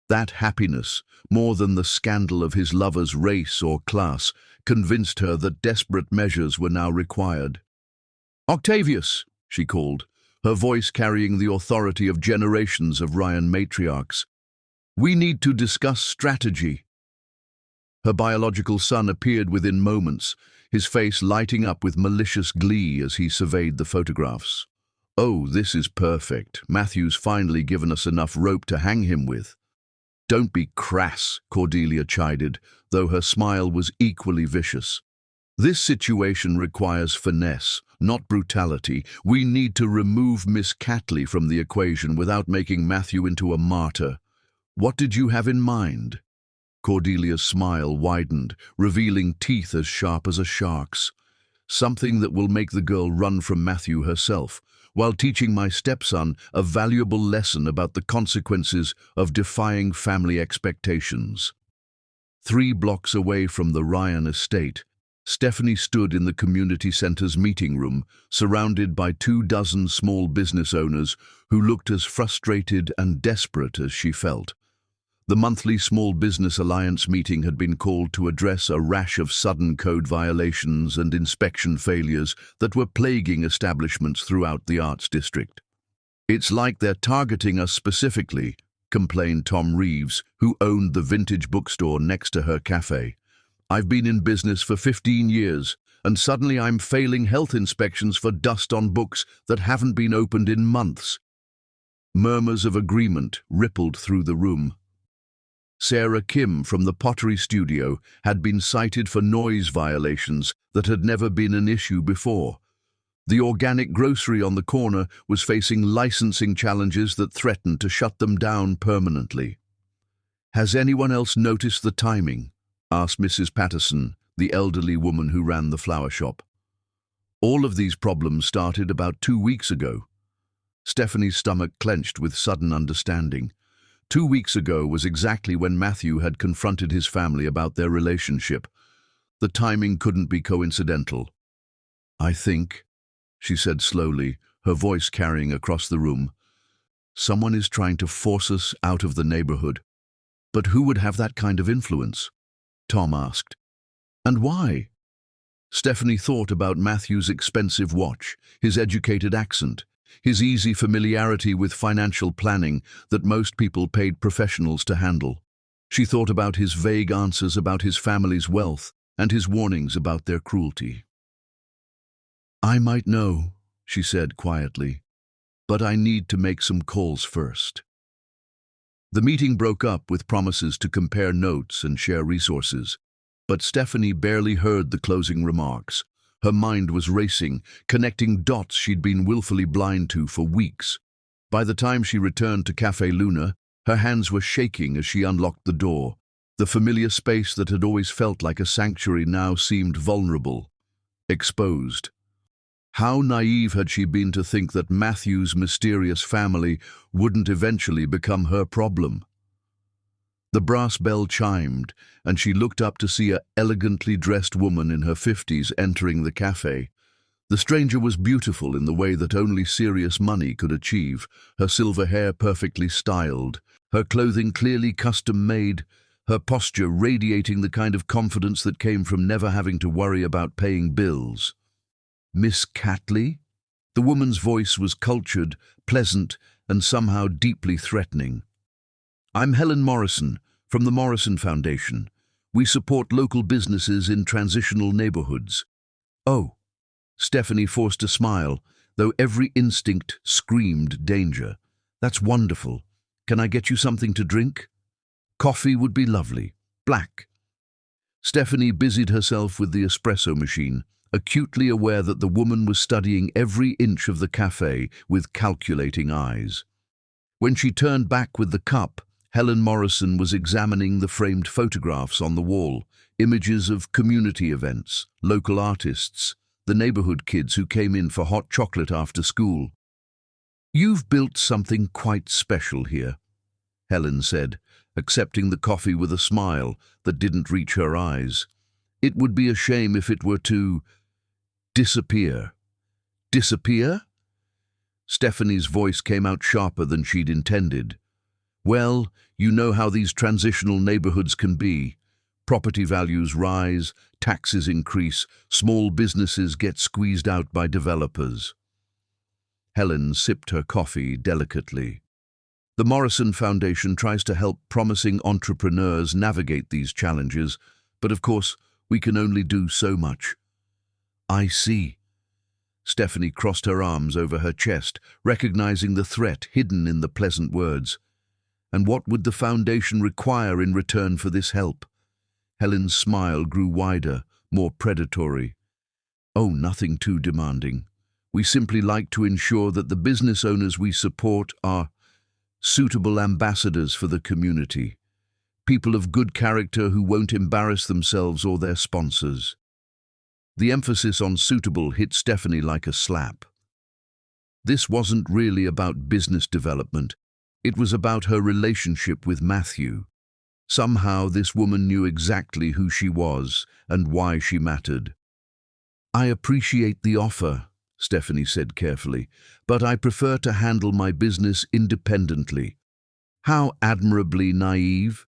A: That happiness, more than the scandal of his lover's race or class, convinced her that desperate measures were now required. "Octavius," she called, her voice carrying the authority of generations of Ryan matriarchs. "We need to discuss strategy." Her biological son appeared within moments, his face lighting up with malicious glee as he surveyed the photographs. "Oh, this is perfect. Matthew's finally given us enough rope to hang him with." Don't be crass, Cordelia chided, though her smile was equally vicious. This situation requires finesse, not brutality. We need to remove Miss Catley from the equation without making Matthew into a martyr. What did you have in mind? Cordelia's smile widened, revealing teeth as sharp as a shark's. Something that will make the girl run from Matthew herself, while teaching my stepson a valuable lesson about the consequences of defying family expectations. 3 blocks away from the Ryan estate, Stephanie stood in the community center's meeting room, surrounded by 24 small business owners who looked as frustrated and desperate as she felt. The monthly Small Business Alliance meeting had been called to address a rash of sudden code violations and inspection failures that were plaguing establishments throughout the arts district. "It's like they're targeting us specifically," complained Tom Reeves, who owned the vintage bookstore next to her cafe. "I've been in business for 15 years, and suddenly I'm failing health inspections for dust on books that haven't been opened in months." Murmurs of agreement rippled through the room. Sarah Kim from the pottery studio had been cited for noise violations that had never been an issue before. The organic grocery on the corner was facing licensing challenges that threatened to shut them down permanently. "Has anyone else noticed the timing?" asked Mrs. Patterson, the elderly woman who ran the flower shop. "All of these problems started about 2 weeks ago." Stephanie's stomach clenched with sudden understanding. 2 weeks ago was exactly when Matthew had confronted his family about their relationship. The timing couldn't be coincidental. "I think," she said slowly, her voice carrying across the room, "someone is trying to force us out of the neighborhood." "But who would have that kind of influence?" Tom asked. "And why?" Stephanie thought about Matthew's expensive watch, his educated accent, his easy familiarity with financial planning that most people paid professionals to handle. She thought about his vague answers about his family's wealth and his warnings about their cruelty. "I might know," she said quietly, "but I need to make some calls first." The meeting broke up with promises to compare notes and share resources, but Stephanie barely heard the closing remarks. Her mind was racing, connecting dots she'd been willfully blind to for weeks. By the time she returned to Café Luna, her hands were shaking as she unlocked the door. The familiar space that had always felt like a sanctuary now seemed vulnerable, exposed. How naive had she been to think that Matthew's mysterious family wouldn't eventually become her problem? The brass bell chimed, and she looked up to see an elegantly dressed woman in her 50s entering the cafe. The stranger was beautiful in the way that only serious money could achieve, her silver hair perfectly styled, her clothing clearly custom-made, her posture radiating the kind of confidence that came from never having to worry about paying bills. "Miss Catley?" The woman's voice was cultured, pleasant, and somehow deeply threatening. "I'm Helen Morrison, from the Morrison Foundation. We support local businesses in transitional neighborhoods." "Oh." Stephanie forced a smile, though every instinct screamed danger. "That's wonderful. Can I get you something to drink?" "Coffee would be lovely. Black." Stephanie busied herself with the espresso machine, acutely aware that the woman was studying every inch of the cafe with calculating eyes. When she turned back with the cup, Helen Morrison was examining the framed photographs on the wall, images of community events, local artists, the neighborhood kids who came in for hot chocolate after school. "You've built something quite special here," Helen said, accepting the coffee with a smile that didn't reach her eyes. "It would be a shame if it were to disappear." "Disappear?" Stephanie's voice came out sharper than she'd intended. "Well, you know how these transitional neighborhoods can be. Property values rise, taxes increase, small businesses get squeezed out by developers." Helen sipped her coffee delicately. "The Morrison Foundation tries to help promising entrepreneurs navigate these challenges, but of course, we can only do so much." "I see." Stephanie crossed her arms over her chest, recognizing the threat hidden in the pleasant words. And what would the foundation require in return for this help? Helen's smile grew wider, more predatory. Oh, nothing too demanding. We simply like to ensure that the business owners we support are suitable ambassadors for the community, people of good character who won't embarrass themselves or their sponsors. The emphasis on suitable hit Stephanie like a slap. This wasn't really about business development. It was about her relationship with Matthew. Somehow this woman knew exactly who she was and why she mattered. I appreciate the offer, Stephanie said carefully, but I prefer to handle my business independently. How admirably naive.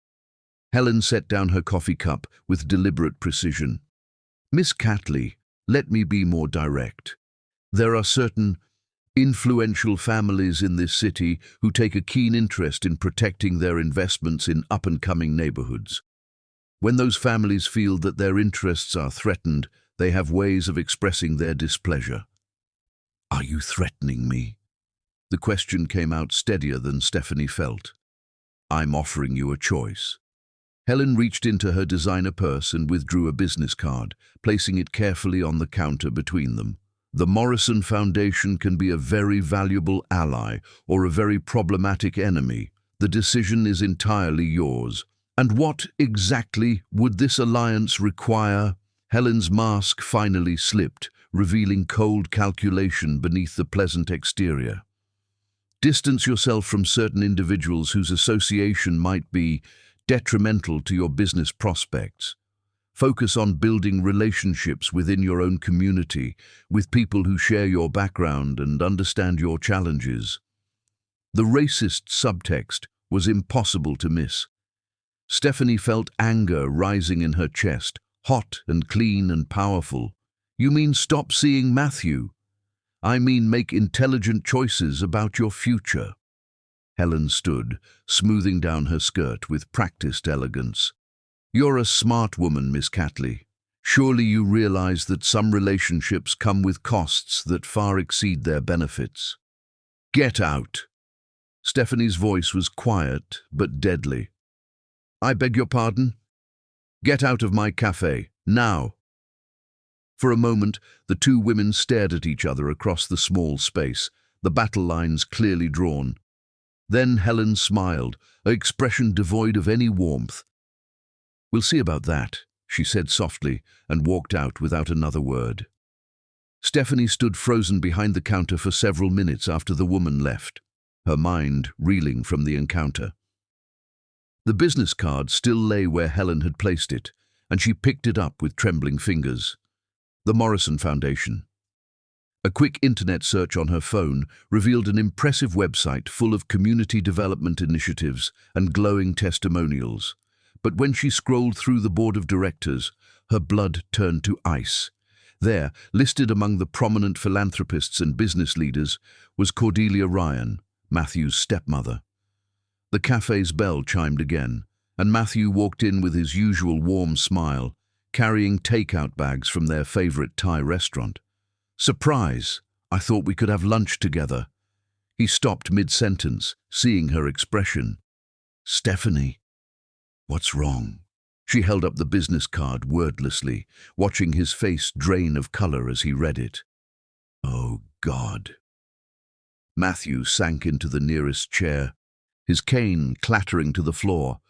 A: Helen set down her coffee cup with deliberate precision. Miss Catley, let me be more direct. There are certain influential families in this city who take a keen interest in protecting their investments in up-and-coming neighborhoods. When those families feel that their interests are threatened, they have ways of expressing their displeasure. Are you threatening me? The question came out steadier than Stephanie felt. I'm offering you a choice. Helen reached into her designer purse and withdrew a business card, placing it carefully on the counter between them. The Morrison Foundation can be a very valuable ally or a very problematic enemy. The decision is entirely yours. And what exactly would this alliance require? Helen's mask finally slipped, revealing cold calculation beneath the pleasant exterior. Distance yourself from certain individuals whose association might be detrimental to your business prospects. Focus on building relationships within your own community, with people who share your background and understand your challenges. The racist subtext was impossible to miss. Stephanie felt anger rising in her chest, hot and clean and powerful. You mean stop seeing Matthew? I mean make intelligent choices about your future. Helen stood, smoothing down her skirt with practiced elegance. You're a smart woman, Miss Catley. Surely you realize that some relationships come with costs that far exceed their benefits. Get out. Stephanie's voice was quiet but deadly. I beg your pardon? Get out of my cafe, now. For a moment, the two women stared at each other across the small space, the battle lines clearly drawn. Then Helen smiled, an expression devoid of any warmth. We'll see about that, she said softly, and walked out without another word. Stephanie stood frozen behind the counter for several minutes after the woman left, her mind reeling from the encounter. The business card still lay where Helen had placed it, and she picked it up with trembling fingers. The Morrison Foundation. A quick internet search on her phone revealed an impressive website full of community development initiatives and glowing testimonials. But when she scrolled through the board of directors, her blood turned to ice. There, listed among the prominent philanthropists and business leaders, was Cordelia Ryan, Matthew's stepmother. The cafe's bell chimed again, and Matthew walked in with his usual warm smile, carrying takeout bags from their favorite Thai restaurant. Surprise! I thought we could have lunch together. He stopped mid-sentence, seeing her expression. Stephanie. What's wrong? She held up the business card wordlessly, watching his face drain of color as he read it. Oh, God. Matthew sank into the nearest chair, his cane clattering to the floor.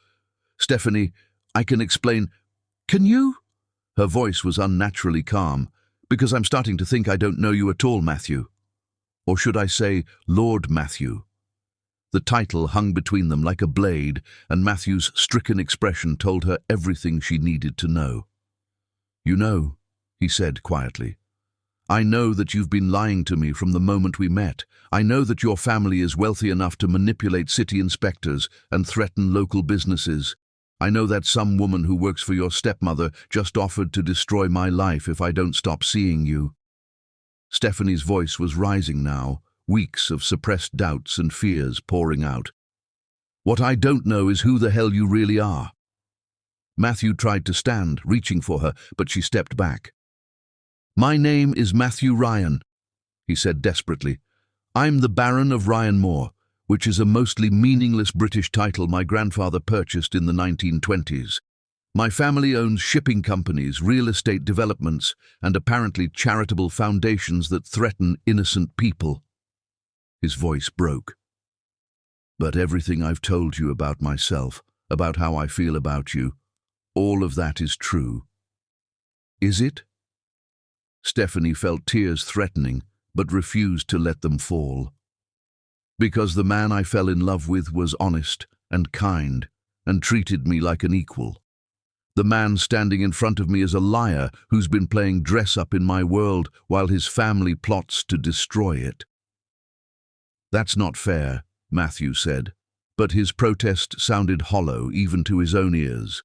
A: Stephanie, I can explain. Can you? Her voice was unnaturally calm, because I'm starting to think I don't know you at all, Matthew. Or should I say, Lord Matthew? The title hung between them like a blade, and Matthew's stricken expression told her everything she needed to know. You know, he said quietly, I know that you've been lying to me from the moment we met. I know that your family is wealthy enough to manipulate city inspectors and threaten local businesses. I know that some woman who works for your stepmother just offered to destroy my life if I don't stop seeing you. Stephanie's voice was rising now, weeks of suppressed doubts and fears pouring out. What I don't know is who the hell you really are. Matthew tried to stand, reaching for her, but she stepped back. My name is Matthew Ryan, he said desperately. I'm the Baron of Ryan Moore. which is a mostly meaningless British title my grandfather purchased in the 1920s. My family owns shipping companies, real estate developments, and apparently charitable foundations that threaten innocent people. His voice broke. But everything I've told you about myself, about how I feel about you, all of that is true. Is it? Stephanie felt tears threatening, but refused to let them fall. Because the man I fell in love with was honest and kind and treated me like an equal. The man standing in front of me is a liar who's been playing dress-up in my world while his family plots to destroy it. That's not fair, Matthew said, but his protest sounded hollow even to his own ears.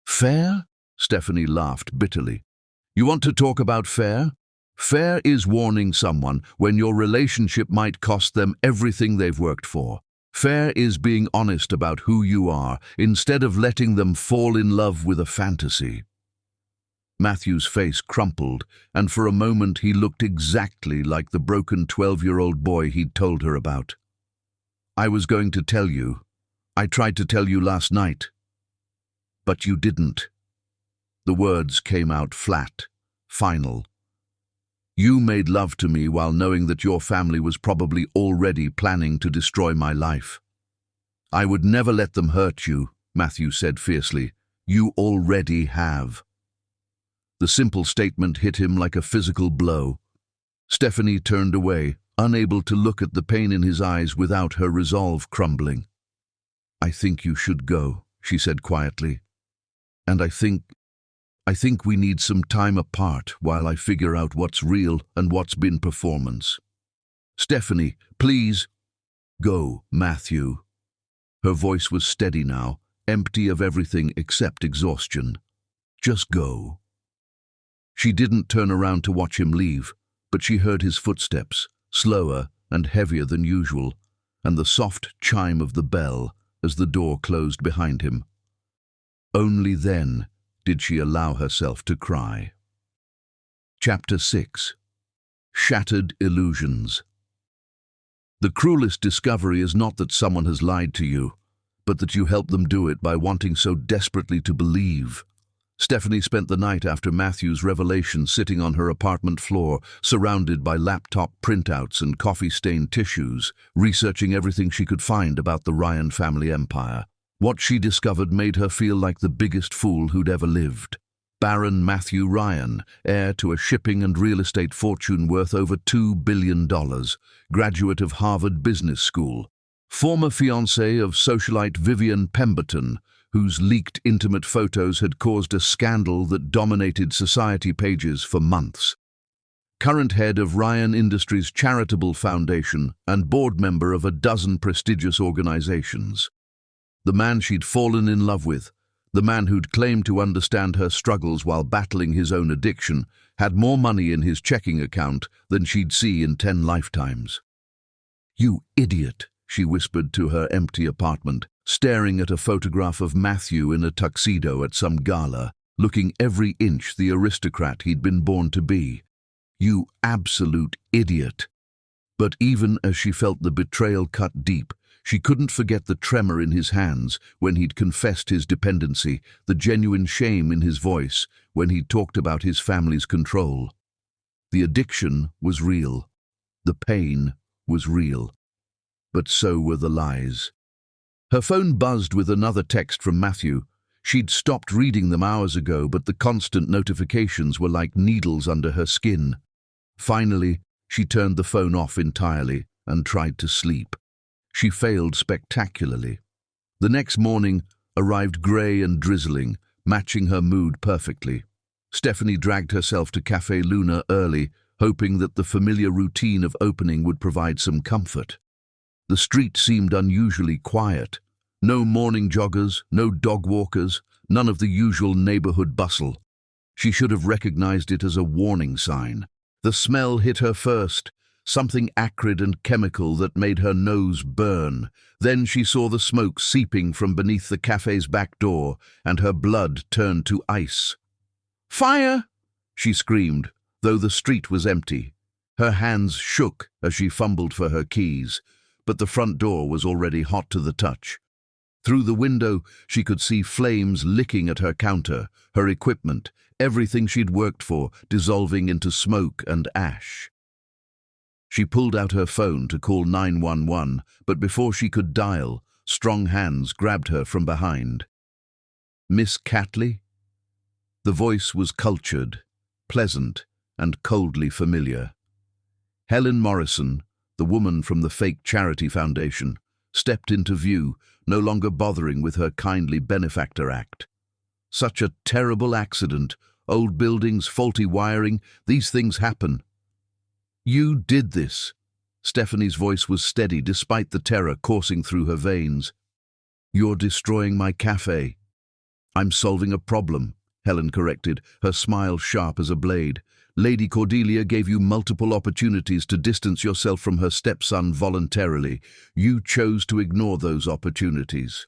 A: Fair? Stephanie laughed bitterly. You want to talk about fair? Fair is warning someone when your relationship might cost them everything they've worked for. Fair is being honest about who you are instead of letting them fall in love with a fantasy. Matthew's face crumpled, and for a moment he looked exactly like the broken 12-year-old boy he'd told her about. I was going to tell you. I tried to tell you last night. But you didn't. The words came out flat, final. You made love to me while knowing that your family was probably already planning to destroy my life. I would never let them hurt you, Matthew said fiercely. You already have. The simple statement hit him like a physical blow. Stephanie turned away, unable to look at the pain in his eyes without her resolve crumbling. I think you should go, she said quietly. And I think we need some time apart while I figure out what's real and what's been performance. Stephanie, please. Go, Matthew. Her voice was steady now, empty of everything except exhaustion. Just go. She didn't turn around to watch him leave, but she heard his footsteps, slower and heavier than usual, and the soft chime of the bell as the door closed behind him. Only then did she allow herself to cry. Chapter 6. Shattered Illusions. The cruelest discovery is not that someone has lied to you, but that you help them do it by wanting so desperately to believe. Stephanie spent the night after Matthew's revelation sitting on her apartment floor, surrounded by laptop printouts and coffee-stained tissues, researching everything she could find about the Ryan family empire. What she discovered made her feel like the biggest fool who'd ever lived. Baron Matthew Ryan, heir to a shipping and real estate fortune worth over $2 billion, graduate of Harvard Business School, former fiancé of socialite Vivian Pemberton, whose leaked intimate photos had caused a scandal that dominated society pages for months. Current head of Ryan Industries Charitable Foundation and board member of a dozen prestigious organizations. The man she'd fallen in love with, the man who'd claimed to understand her struggles while battling his own addiction, had more money in his checking account than she'd see in 10 lifetimes. You idiot, she whispered to her empty apartment, staring at a photograph of Matthew in a tuxedo at some gala, looking every inch the aristocrat he'd been born to be. You absolute idiot. But even as she felt the betrayal cut deep, she couldn't forget the tremor in his hands when he'd confessed his dependency, the genuine shame in his voice when he'd talked about his family's control. The addiction was real. The pain was real. But so were the lies. Her phone buzzed with another text from Matthew. She'd stopped reading them hours ago, but the constant notifications were like needles under her skin. Finally, she turned the phone off entirely and tried to sleep. She failed spectacularly. The next morning arrived grey and drizzling, matching her mood perfectly. Stephanie dragged herself to Café Luna early, hoping that the familiar routine of opening would provide some comfort. The street seemed unusually quiet. No morning joggers, no dog walkers, none of the usual neighborhood bustle. She should have recognized it as a warning sign. The smell hit her first, something acrid and chemical that made her nose burn. Then she saw the smoke seeping from beneath the cafe's back door, and her blood turned to ice. "Fire!" she screamed, though the street was empty. Her hands shook as she fumbled for her keys. but the front door was already hot to the touch. Through the window, she could see flames licking at her counter, her equipment, everything she'd worked for, dissolving into smoke and ash. She pulled out her phone to call 911, but before she could dial, strong hands grabbed her from behind. "Miss Catley?" The voice was cultured, pleasant, and coldly familiar. Helen Morrison, the woman from the fake charity foundation, stepped into view, no longer bothering with her kindly benefactor act. Such a terrible accident, old buildings, faulty wiring, these things happen. "You did this." Stephanie's voice was steady despite the terror coursing through her veins. "You're destroying my cafe." "I'm solving a problem," Helen corrected, her smile sharp as a blade. "Lady Cordelia gave you multiple opportunities to distance yourself from her stepson voluntarily. You chose to ignore those opportunities."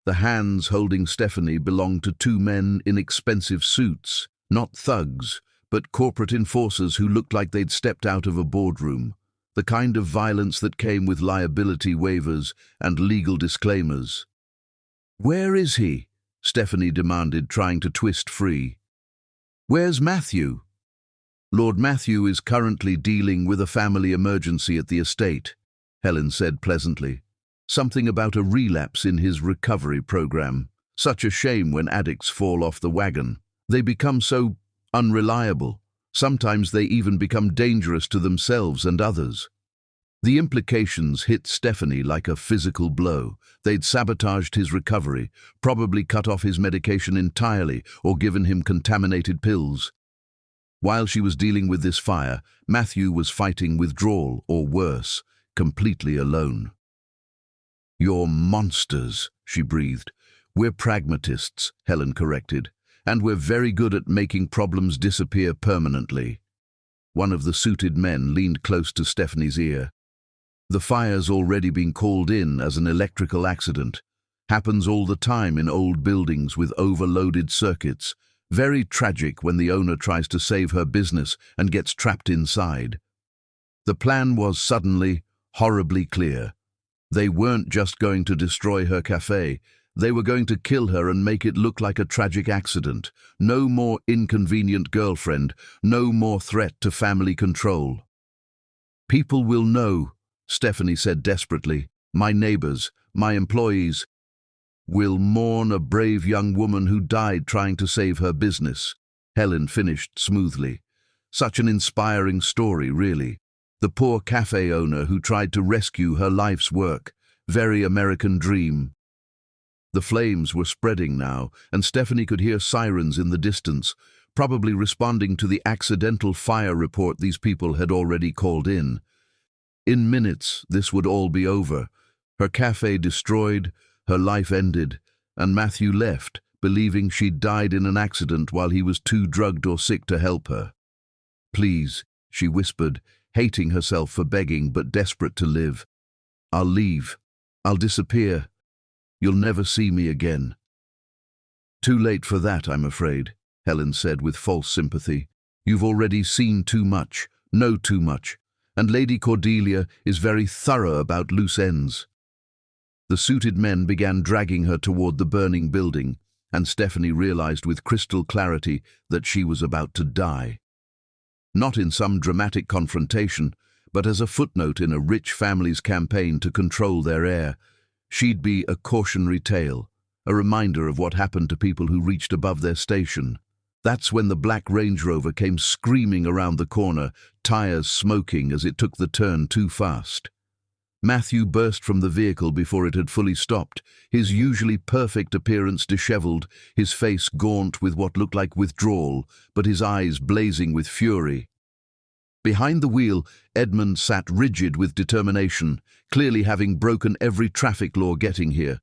A: The hands holding Stephanie belonged to two men in expensive suits, not thugs, but corporate enforcers who looked like they'd stepped out of a boardroom. The kind of violence that came with liability waivers and legal disclaimers. "Where is he?" Stephanie demanded, trying to twist free. "Where's Matthew?" "Lord Matthew is currently dealing with a family emergency at the estate," Helen said pleasantly. "Something about a relapse in his recovery program. Such a shame when addicts fall off the wagon. They become so unreliable. Sometimes they even become dangerous to themselves and others." The implications hit Stephanie like a physical blow. They'd sabotaged his recovery, probably cut off his medication entirely or given him contaminated pills. While she was dealing with this fire, Matthew was fighting withdrawal, or worse, completely alone. "You're monsters," she breathed. "We're pragmatists," Helen corrected, "and we're very good at making problems disappear permanently." One of the suited men leaned close to Stephanie's ear. "The fire's already been called in as an electrical accident. Happens all the time in old buildings with overloaded circuits. Very tragic when the owner tries to save her business and gets trapped inside." The plan was suddenly, horribly clear. They weren't just going to destroy her cafe. They were going to kill her and make it look like a tragic accident. No more inconvenient girlfriend, no more threat to family control. "People will know," Stephanie said desperately. "My neighbors, my employees, will mourn a brave young woman who died trying to save her business." Helen finished smoothly. Such an inspiring story, really. The poor cafe owner who tried to rescue her life's work. Very American dream. The flames were spreading now, and Stephanie could hear sirens in the distance, probably responding to the accidental fire report these people had already called in. In minutes, this would all be over. Her cafe destroyed, her life ended, and Matthew left, believing she'd died in an accident while he was too drugged or sick to help her. "Please," she whispered, hating herself for begging but desperate to live. "I'll leave. I'll disappear. You'll never see me again." "Too late for that, I'm afraid," Helen said with false sympathy. "You've already seen too much, know too much, and Lady Cordelia is very thorough about loose ends." The suited men began dragging her toward the burning building, and Stephanie realized with crystal clarity that she was about to die. Not in some dramatic confrontation, but as a footnote in a rich family's campaign to control their heir. She'd be a cautionary tale, a reminder of what happened to people who reached above their station. That's when the black Range Rover came screaming around the corner, tires smoking as it took the turn too fast. Matthew burst from the vehicle before it had fully stopped, his usually perfect appearance disheveled, his face gaunt with what looked like withdrawal, but his eyes blazing with fury. Behind the wheel, Edmund sat rigid with determination, clearly having broken every traffic law getting here.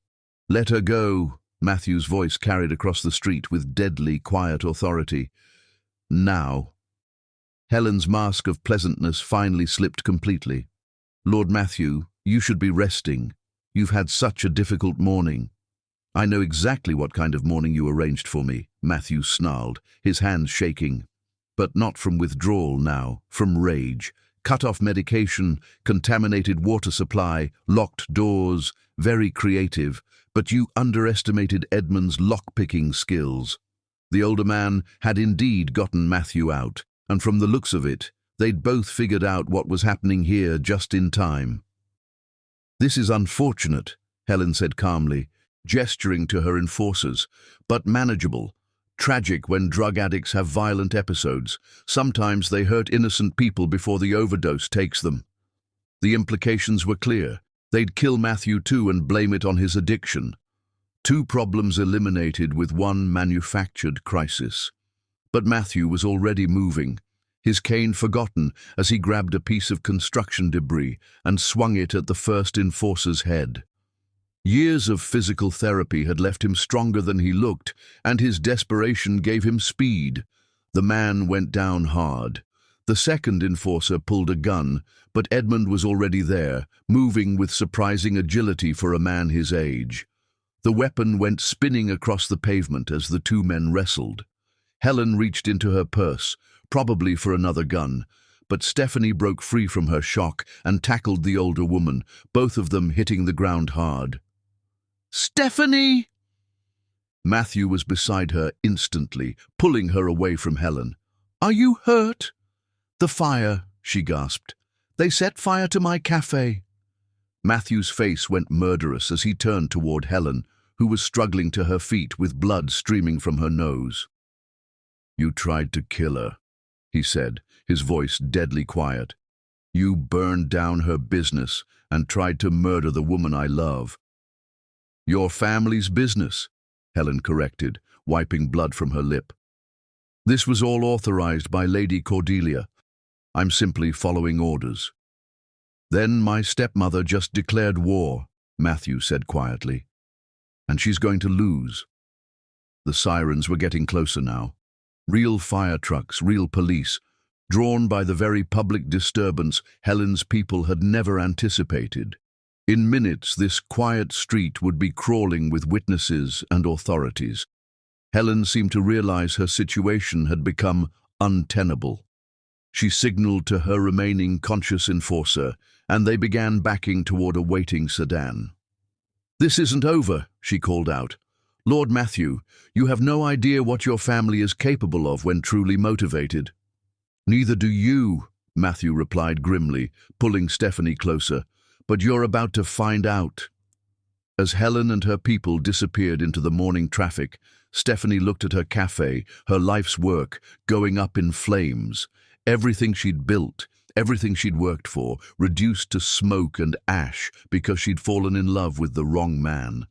A: "Let her go," Matthew's voice carried across the street with deadly, quiet authority. "Now." Helen's mask of pleasantness finally slipped completely. "Lord Matthew, you should be resting. You've had such a difficult morning." "I know exactly what kind of morning you arranged for me," Matthew snarled, his hands shaking. But not from withdrawal now, from rage. cut-off medication, contaminated water supply, locked doors, very creative, but you underestimated Edmund's lock-picking skills. The older man had indeed gotten Matthew out, and from the looks of it, they'd both figured out what was happening here just in time. "This is unfortunate," Helen said calmly, gesturing to her enforcers, "but manageable. Tragic when drug addicts have violent episodes. Sometimes they hurt innocent people before the overdose takes them." The implications were clear. They'd kill Matthew too and blame it on his addiction. Two problems eliminated with one manufactured crisis. But Matthew was already moving, his cane forgotten as he grabbed a piece of construction debris and swung it at the first enforcer's head. Years of physical therapy had left him stronger than he looked, and his desperation gave him speed. The man went down hard. The second enforcer pulled a gun, but Edmund was already there, moving with surprising agility for a man his age. The weapon went spinning across the pavement as the two men wrestled. Helen reached into her purse, probably for another gun, but Stephanie broke free from her shock and tackled the older woman, both of them hitting the ground hard. "Stephanie!" Matthew was beside her instantly, pulling her away from Helen. "Are you hurt?" "The fire," she gasped. "They set fire to my cafe." Matthew's face went murderous as he turned toward Helen, who was struggling to her feet with blood streaming from her nose. "You tried to kill her," he said, his voice deadly quiet. "You burned down her business and tried to murder the woman I love." "Your family's business," Helen corrected, wiping blood from her lip. "This was all authorized by Lady Cordelia. I'm simply following orders." "Then my stepmother just declared war," Matthew said quietly. "And she's going to lose." The sirens were getting closer now. Real fire trucks, real police, drawn by the very public disturbance Helen's people had never anticipated. In minutes, this quiet street would be crawling with witnesses and authorities. Helen seemed to realize her situation had become untenable. She signaled to her remaining conscious enforcer, and they began backing toward a waiting sedan. "This isn't over," she called out. "Lord Matthew, you have no idea what your family is capable of when truly motivated." "Neither do you," Matthew replied grimly, pulling Stephanie closer. "But you're about to find out." As Helen and her people disappeared into the morning traffic, Stephanie looked at her cafe, her life's work, going up in flames. Everything she'd built, everything she'd worked for, reduced to smoke and ash because she'd fallen in love with the wrong man.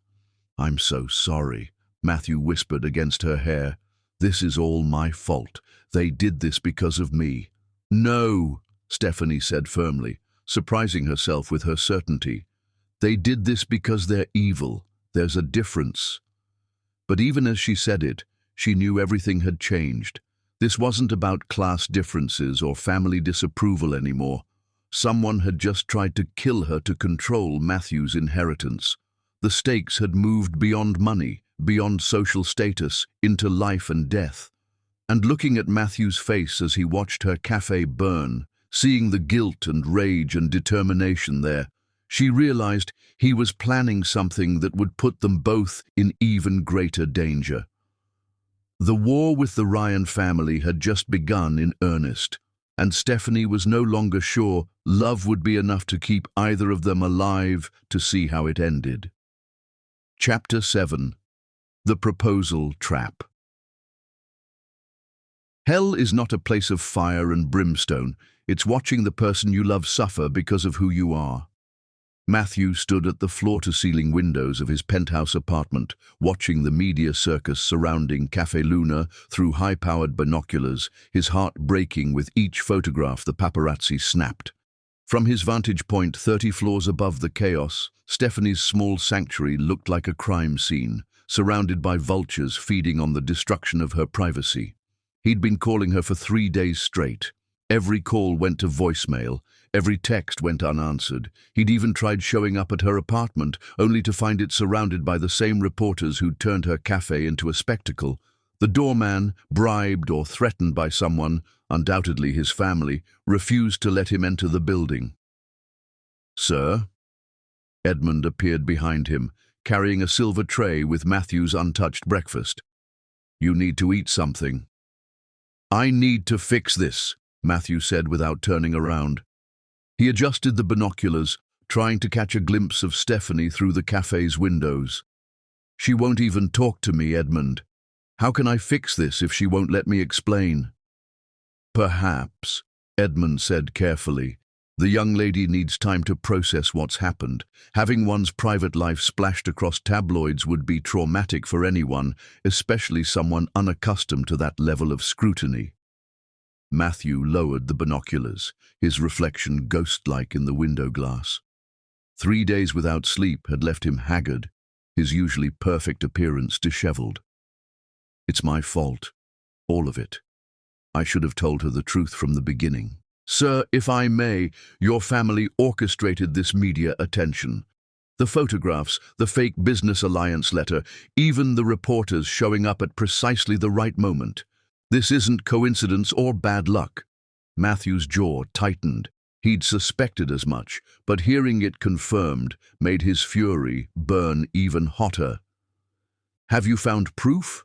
A: "I'm so sorry," Matthew whispered against her hair. "This is all my fault. They did this because of me." "No," Stephanie said firmly, surprising herself with her certainty. "They did this because they're evil. There's a difference." But even as she said it, she knew everything had changed. This wasn't about class differences or family disapproval anymore. Someone had just tried to kill her to control Matthew's inheritance. The stakes had moved beyond money, beyond social status, into life and death. And looking at Matthew's face as he watched her cafe burn, seeing the guilt and rage and determination there, she realized he was planning something that would put them both in even greater danger. The war with the Ryan family had just begun in earnest, and Stephanie was no longer sure love would be enough to keep either of them alive to see how it ended. Chapter 7. The Proposal Trap. Hell is not a place of fire and brimstone. It's watching the person you love suffer because of who you are. Matthew stood at the floor-to-ceiling windows of his penthouse apartment, watching the media circus surrounding Café Luna through high-powered binoculars, his heart breaking with each photograph the paparazzi snapped. From his vantage point 30 floors above the chaos, Stephanie's small sanctuary looked like a crime scene, surrounded by vultures feeding on the destruction of her privacy. He'd been calling her for 3 days straight. Every call went to voicemail. Every text went unanswered. He'd even tried showing up at her apartment, only to find it surrounded by the same reporters who'd turned her cafe into a spectacle. The doorman, bribed or threatened by someone, undoubtedly his family, refused to let him enter the building. "Sir?" Edmund appeared behind him, carrying a silver tray with Matthew's untouched breakfast. "You need to eat something." "I need to fix this," Matthew said without turning around. He adjusted the binoculars, trying to catch a glimpse of Stephanie through the cafe's windows. "She won't even talk to me, Edmund. How can I fix this if she won't let me explain?" "Perhaps," Edmund said carefully. "The young lady needs time to process what's happened. Having one's private life splashed across tabloids would be traumatic for anyone, especially someone unaccustomed to that level of scrutiny." Matthew lowered the binoculars, his reflection ghost-like in the window glass. 3 days without sleep had left him haggard, his usually perfect appearance disheveled. "It's my fault. All of it. I should have told her the truth from the beginning. Sir, if I may, your family orchestrated this media attention. The photographs, the fake business alliance letter, even the reporters showing up at precisely the right moment. This isn't coincidence or bad luck." Matthew's jaw tightened. He'd suspected as much, but hearing it confirmed made his fury burn even hotter. "Have you found proof?"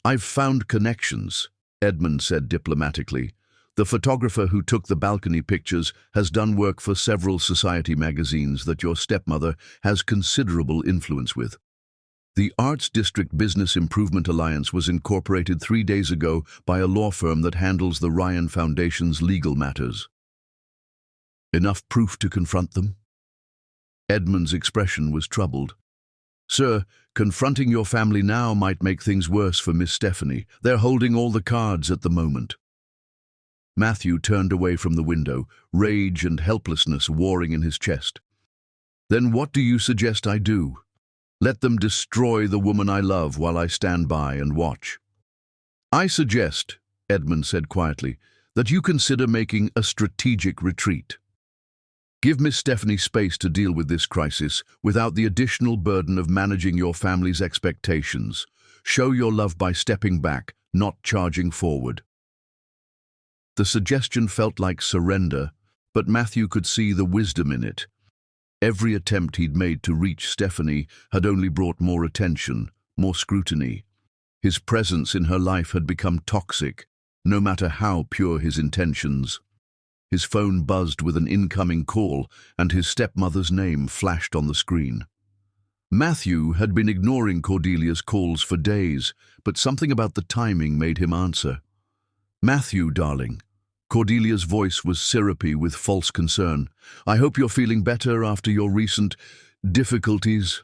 A: "I've found connections," Edmund said diplomatically. "The photographer who took the balcony pictures has done work for several society magazines that your stepmother has considerable influence with. The Arts District Business Improvement Alliance was incorporated 3 days ago by a law firm that handles the Ryan Foundation's legal matters." "Enough proof to confront them?" Edmund's expression was troubled. "Sir, confronting your family now might make things worse for Miss Stephanie. They're holding all the cards at the moment." Matthew turned away from the window, rage and helplessness warring in his chest. "Then what do you suggest I do? Let them destroy the woman I love while I stand by and watch?" "I suggest," Edmund said quietly, "that you consider making a strategic retreat. Give Miss Stephanie space to deal with this crisis without the additional burden of managing your family's expectations. Show your love by stepping back, not charging forward." The suggestion felt like surrender, but Matthew could see the wisdom in it. Every attempt he'd made to reach Stephanie had only brought more attention, more scrutiny. His presence in her life had become toxic, no matter how pure his intentions. His phone buzzed with an incoming call, and his stepmother's name flashed on the screen. Matthew had been ignoring Cordelia's calls for days, but something about the timing made him answer. "Matthew, darling." Cordelia's voice was syrupy with false concern. "I hope you're feeling better after your recent difficulties."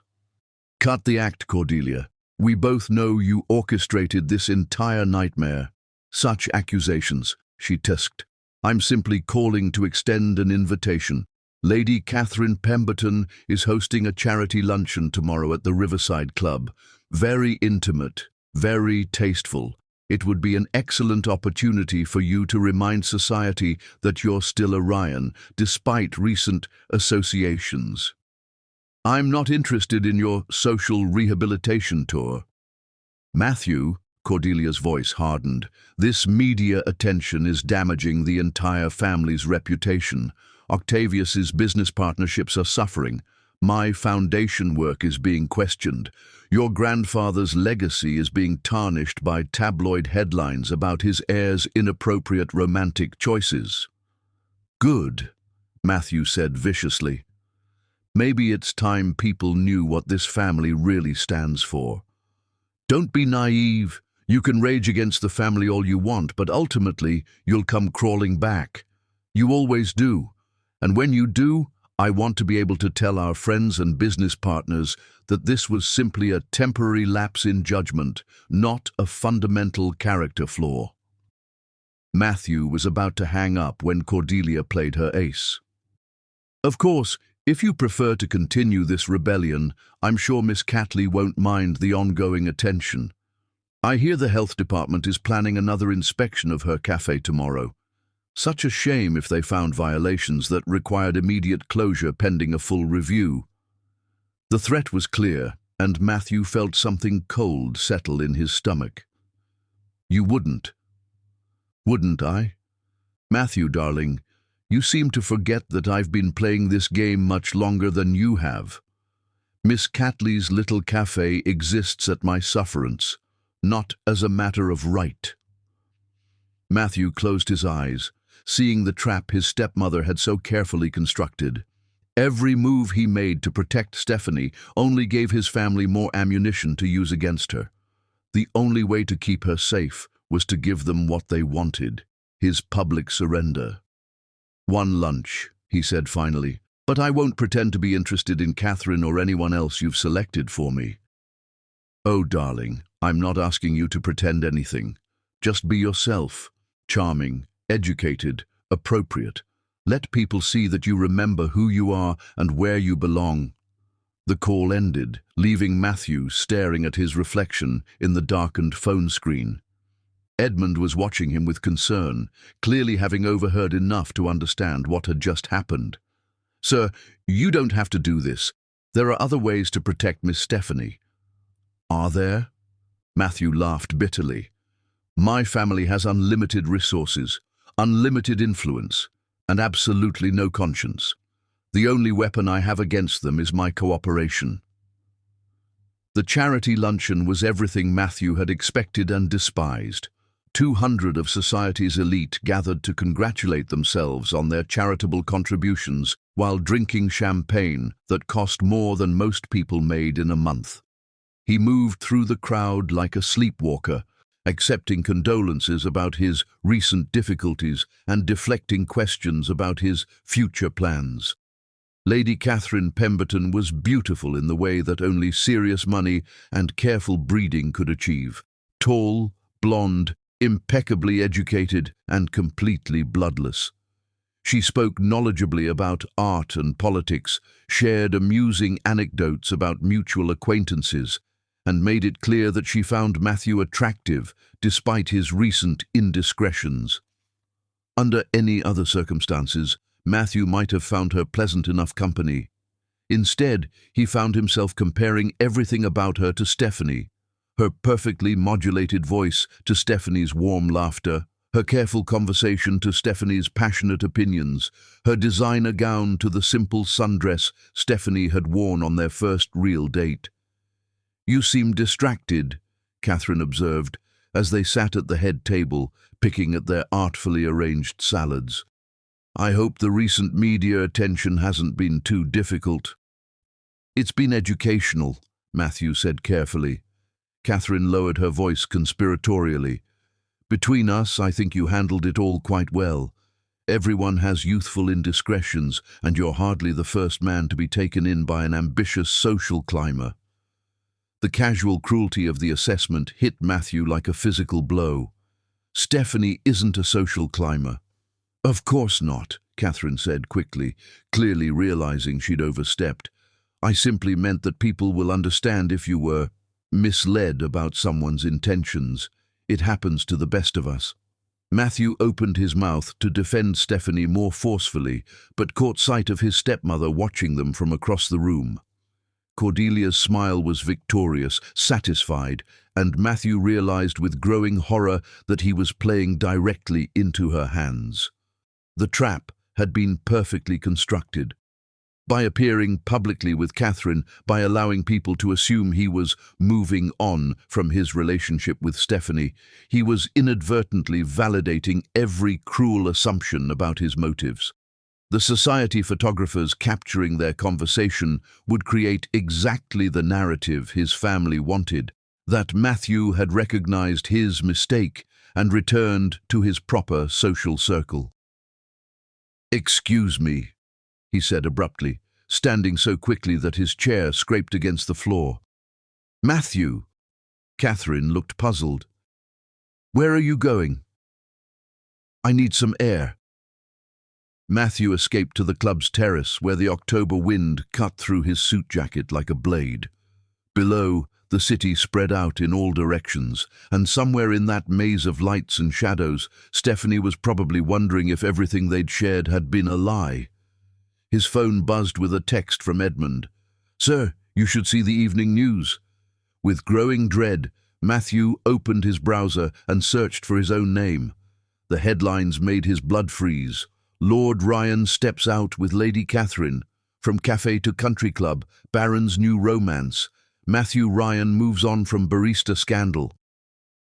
A: "Cut the act, Cordelia. We both know you orchestrated this entire nightmare." "Such accusations," she tisked. "I'm simply calling to extend an invitation. Lady Catherine Pemberton is hosting a charity luncheon tomorrow at the Riverside Club. Very intimate, very tasteful. It would be an excellent opportunity for you to remind society that you're still a Ryan, despite recent associations. I'm not interested in your social rehabilitation tour." "Matthew," Cordelia's voice hardened, "this media attention is damaging the entire family's reputation. Octavius's business partnerships are suffering. My foundation work is being questioned. Your grandfather's legacy is being tarnished by tabloid headlines about his heir's inappropriate romantic choices." "Good," Matthew said viciously. "Maybe it's time people knew what this family really stands for. Don't be naive. You can rage against the family all you want, but ultimately you'll come crawling back. You always do. And when you do, I want to be able to tell our friends and business partners that this was simply a temporary lapse in judgment, not a fundamental character flaw." Matthew was about to hang up when Cordelia played her ace. "Of course, if you prefer to continue this rebellion, I'm sure Miss Catley won't mind the ongoing attention. I hear the health department is planning another inspection of her cafe tomorrow. Such a shame if they found violations that required immediate closure pending a full review." The threat was clear, and Matthew felt something cold settle in his stomach. You wouldn't I? Matthew, darling, you seem to forget that I've been playing this game much longer than you have. Miss Catley's little cafe exists at my sufferance, not as a matter of right." Matthew closed his eyes, seeing the trap his stepmother had so carefully constructed. Every move he made to protect Stephanie only gave his family more ammunition to use against her. The only way to keep her safe was to give them what they wanted, his public surrender. "One lunch," he said finally, "but I won't pretend to be interested in Catherine or anyone else you've selected for me." "Oh, darling, I'm not asking you to pretend anything. Just be yourself, charming, educated, appropriate. Let people see that you remember who you are and where you belong." The call ended, leaving Matthew staring at his reflection in the darkened phone screen. Edmund was watching him with concern, clearly having overheard enough to understand what had just happened. "Sir, you don't have to do this. There are other ways to protect Miss Stephanie." "Are there?" Matthew laughed bitterly. "My family has unlimited resources, unlimited influence, and absolutely no conscience. The only weapon I have against them is my cooperation." The charity luncheon was everything Matthew had expected and despised. 200 of society's elite gathered to congratulate themselves on their charitable contributions while drinking champagne that cost more than most people made in a month. He moved through the crowd like a sleepwalker, accepting condolences about his recent difficulties and deflecting questions about his future plans. Lady Catherine Pemberton was beautiful in the way that only serious money and careful breeding could achieve. Tall, blonde, impeccably educated, and completely bloodless. She spoke knowledgeably about art and politics, shared amusing anecdotes about mutual acquaintances, and made it clear that she found Matthew attractive despite his recent indiscretions. Under any other circumstances, Matthew might have found her pleasant enough company. Instead, he found himself comparing everything about her to Stephanie, her perfectly modulated voice to Stephanie's warm laughter, her careful conversation to Stephanie's passionate opinions, her designer gown to the simple sundress Stephanie had worn on their first real date. "You seem distracted," Catherine observed, as they sat at the head table, picking at their artfully arranged salads. "I hope the recent media attention hasn't been too difficult." "It's been educational," Matthew said carefully. Catherine lowered her voice conspiratorially. "Between us, I think you handled it all quite well. Everyone has youthful indiscretions, and you're hardly the first man to be taken in by an ambitious social climber." The casual cruelty of the assessment hit Matthew like a physical blow. "Stephanie isn't a social climber." "Of course not," Catherine said quickly, clearly realizing she'd overstepped. "I simply meant that people will understand if you were misled about someone's intentions. It happens to the best of us." Matthew opened his mouth to defend Stephanie more forcefully, but caught sight of his stepmother watching them from across the room. Cordelia's smile was victorious, satisfied, and Matthew realized with growing horror that he was playing directly into her hands. The trap had been perfectly constructed. By appearing publicly with Catherine, by allowing people to assume he was moving on from his relationship with Stephanie, he was inadvertently validating every cruel assumption about his motives. The society photographers capturing their conversation would create exactly the narrative his family wanted, that Matthew had recognized his mistake and returned to his proper social circle. "Excuse me," he said abruptly, standing so quickly that his chair scraped against the floor. "Matthew!" Catherine looked puzzled. "Where are you going?" "I need some air." Matthew escaped to the club's terrace, where the October wind cut through his suit jacket like a blade. Below, the city spread out in all directions, and somewhere in that maze of lights and shadows, Stephanie was probably wondering if everything they'd shared had been a lie. His phone buzzed with a text from Edmund. "Sir, you should see the evening news." With growing dread, Matthew opened his browser and searched for his own name. The headlines made his blood freeze. Lord Ryan steps out with Lady Catherine. From cafe to country club, Baron's new romance. Matthew Ryan moves on from barista scandal.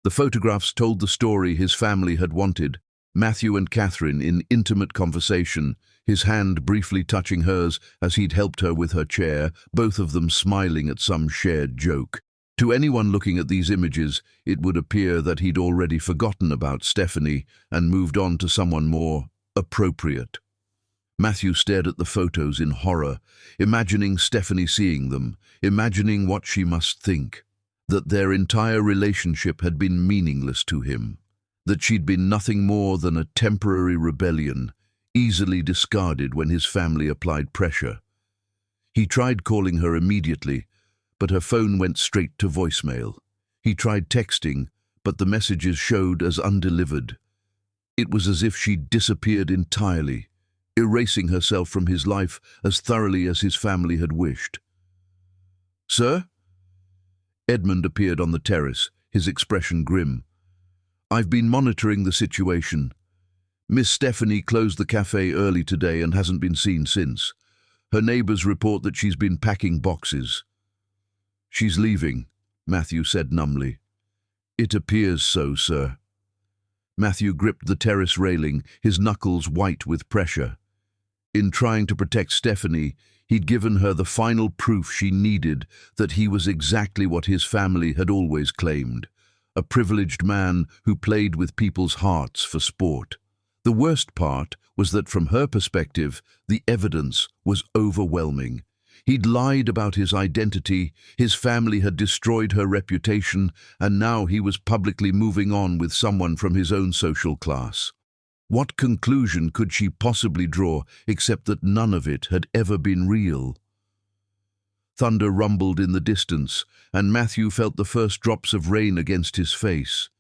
A: The photographs told the story his family had wanted. Matthew and Catherine in intimate conversation, his hand briefly touching hers as he'd helped her with her chair, both of them smiling at some shared joke. To anyone looking at these images, it would appear that he'd already forgotten about Stephanie and moved on to someone more appropriate. Matthew stared at the photos in horror, imagining Stephanie seeing them, imagining what she must think, that their entire relationship had been meaningless to him, that she'd been nothing more than a temporary rebellion, easily discarded when his family applied pressure. He tried calling her immediately, but her phone went straight to voicemail. He tried texting, but the messages showed as undelivered. It was as if she'd disappeared entirely, erasing herself from his life as thoroughly as his family had wished. "Sir?" Edmund appeared on the terrace, his expression grim. "I've been monitoring the situation. Miss Stephanie closed the cafe early today and hasn't been seen since. Her neighbors report that she's been packing boxes." "She's leaving," Matthew said numbly. "It appears so, sir." Matthew gripped the terrace railing, his knuckles white with pressure. In trying to protect Stephanie, he'd given her the final proof she needed that he was exactly what his family had always claimed, a privileged man who played with people's hearts for sport. The worst part was that from her perspective, the evidence was overwhelming. He'd lied about his identity, his family had destroyed her reputation, and now he was publicly moving on with someone from his own social class. What conclusion could she possibly draw except that none of it had ever been real? Thunder rumbled in the distance, and Matthew felt the first drops of rain against his face.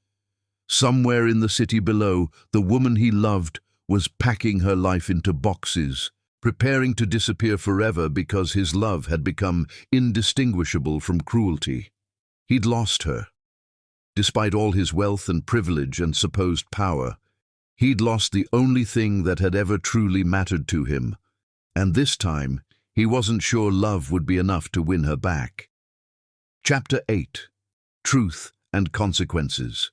A: Somewhere in the city below, the woman he loved was packing her life into boxes, preparing to disappear forever because his love had become indistinguishable from cruelty. He'd lost her. Despite all his wealth and privilege and supposed power, he'd lost the only thing that had ever truly mattered to him, and this time he wasn't sure love would be enough to win her back. Chapter 8. Truth and Consequences.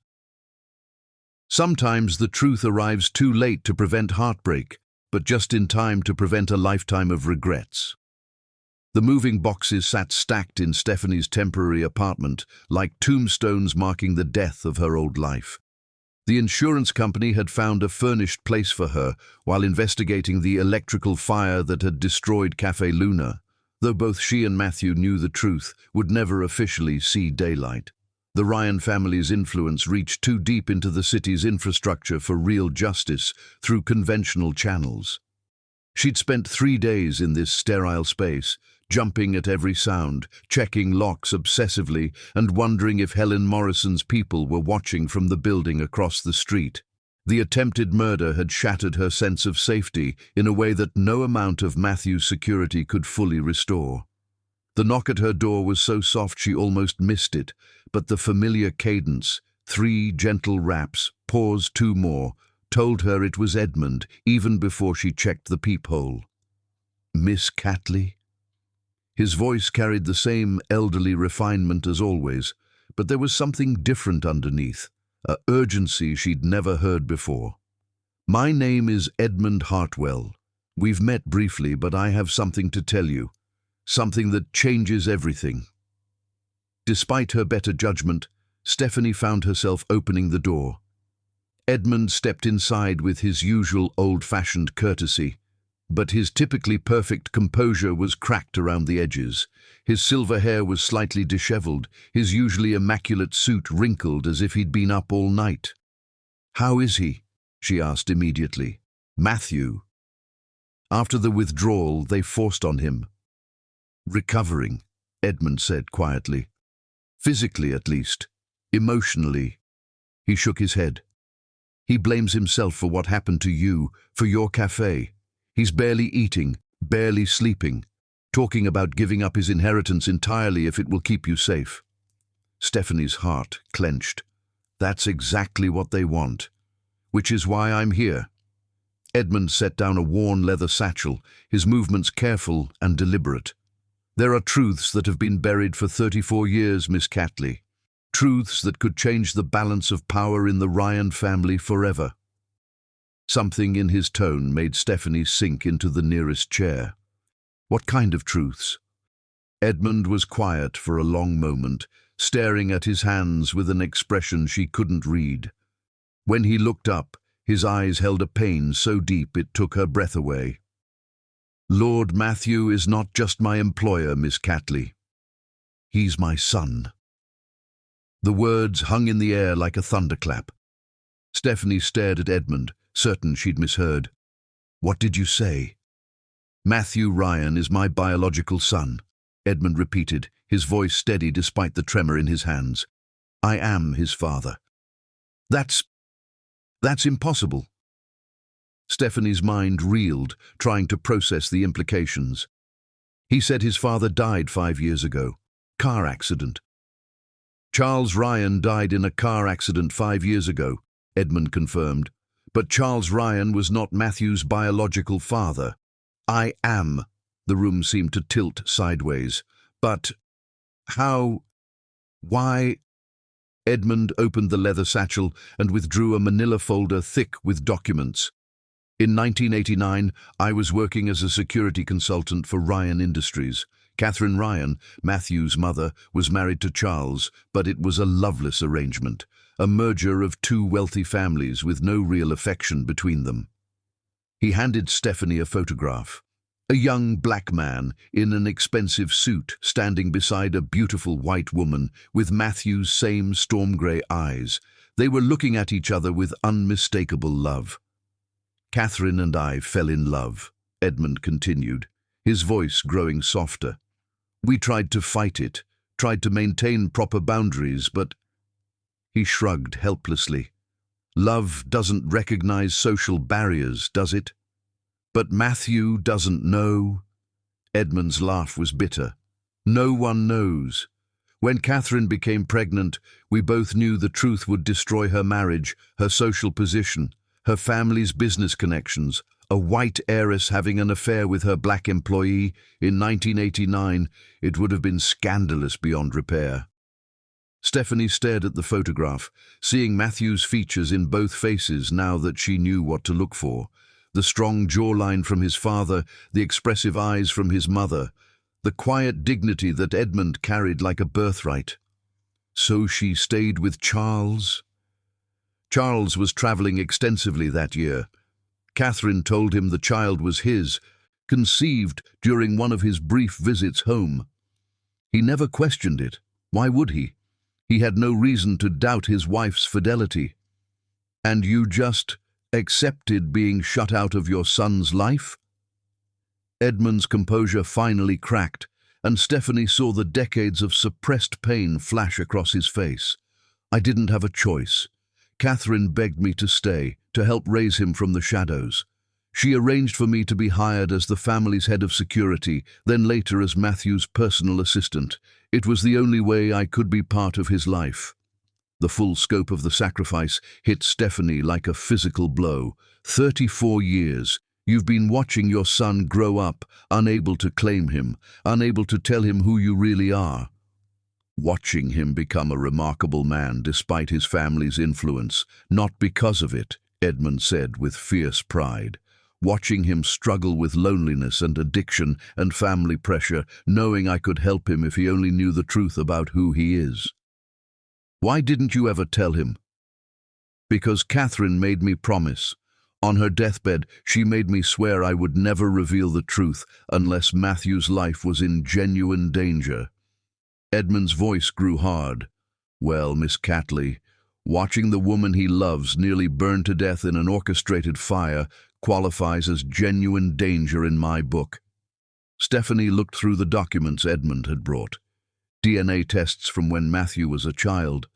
A: Sometimes the truth arrives too late to prevent heartbreak, but just in time to prevent a lifetime of regrets. The moving boxes sat stacked in Stephanie's temporary apartment, like tombstones marking the death of her old life. The insurance company had found a furnished place for her while investigating the electrical fire that had destroyed Café Luna, though both she and Matthew knew the truth would never officially see daylight. The Ryan family's influence reached too deep into the city's infrastructure for real justice through conventional channels. She'd spent 3 days in this sterile space, jumping at every sound, checking locks obsessively, and wondering if Helen Morrison's people were watching from the building across the street. The attempted murder had shattered her sense of safety in a way that no amount of Matthew's security could fully restore. The knock at her door was so soft she almost missed it, but the familiar cadence, 3 gentle raps, pause 2 more, told her it was Edmund even before she checked the peephole. "Miss Catley?" His voice carried the same elderly refinement as always, but there was something different underneath, a urgency she'd never heard before. "My name is Edmund Hartwell. We've met briefly, but I have something to tell you. Something that changes everything." Despite her better judgment, Stephanie found herself opening the door. Edmund stepped inside with his usual old-fashioned courtesy, but his typically perfect composure was cracked around the edges. His silver hair was slightly disheveled, his usually immaculate suit wrinkled as if he'd been up all night. "How is he?" she asked immediately. "Matthew." After the withdrawal they forced on him. "Recovering," Edmund said quietly. "Physically, at least. Emotionally." He shook his head. "He blames himself for what happened to you, for your cafe. He's barely eating, barely sleeping, talking about giving up his inheritance entirely if it will keep you safe." Stephanie's heart clenched. That's exactly what they want. Which is why I'm here. Edmund set down a worn leather satchel, his movements careful and deliberate. There are truths that have been buried for 34 years, Miss Catley. Truths that could change the balance of power in the Ryan family forever. Something in his tone made Stephanie sink into the nearest chair. What kind of truths? Edmund was quiet for a long moment, staring at his hands with an expression she couldn't read. When he looked up, his eyes held a pain so deep it took her breath away. Lord Matthew is not just my employer, Miss Catley. He's my son. The words hung in the air like a thunderclap. Stephanie stared at Edmund, certain she'd misheard. What did you say? Matthew Ryan is my biological son, Edmund repeated, his voice steady despite the tremor in his hands. I am his father. That's impossible. Stephanie's mind reeled, trying to process the implications. He said his father died 5 years ago. Car accident. Charles Ryan died in a car accident 5 years ago, Edmund confirmed. But Charles Ryan was not Matthew's biological father. I am. The room seemed to tilt sideways. But how? Why? Edmund opened the leather satchel and withdrew a manila folder thick with documents. In 1989, I was working as a security consultant for Ryan Industries. Catherine Ryan, Matthew's mother, was married to Charles, but it was a loveless arrangement, a merger of two wealthy families with no real affection between them. He handed Stephanie a photograph. A young black man in an expensive suit standing beside a beautiful white woman with Matthew's same storm-grey eyes. They were looking at each other with unmistakable love. Catherine and I fell in love, Edmund continued, his voice growing softer. We tried to fight it, tried to maintain proper boundaries, but... He shrugged helplessly. Love doesn't recognize social barriers, does it? But Matthew doesn't know. Edmund's laugh was bitter. No one knows. When Catherine became pregnant, we both knew the truth would destroy her marriage, her social position, her family's business connections. A white heiress having an affair with her black employee in 1989, it would have been scandalous beyond repair. Stephanie stared at the photograph, seeing Matthew's features in both faces now that she knew what to look for. The strong jawline from his father, the expressive eyes from his mother, the quiet dignity that Edmund carried like a birthright. So she stayed with Charles? Charles was traveling extensively that year. Catherine told him the child was his, conceived during one of his brief visits home. He never questioned it. Why would he? He had no reason to doubt his wife's fidelity. And you just accepted being shut out of your son's life? Edmund's composure finally cracked, and Stephanie saw the decades of suppressed pain flash across his face. I didn't have a choice. Catherine begged me to stay, to help raise him from the shadows. She arranged for me to be hired as the family's head of security, then later as Matthew's personal assistant. It was the only way I could be part of his life. The full scope of the sacrifice hit Stephanie like a physical blow. 34 years. You've been watching your son grow up, unable to claim him, unable to tell him who you really are. Watching him become a remarkable man despite his family's influence, not because of it, Edmund said with fierce pride. Watching him struggle with loneliness and addiction and family pressure, knowing I could help him if he only knew the truth about who he is. Why didn't you ever tell him? Because Catherine made me promise. On her deathbed, she made me swear I would never reveal the truth unless Matthew's life was in genuine danger. Edmund's voice grew hard. Well, Miss Catley, watching the woman he loves nearly burn to death in an orchestrated fire qualifies as genuine danger in my book. Stephanie looked through the documents Edmund had brought. DNA tests from when Matthew was a child,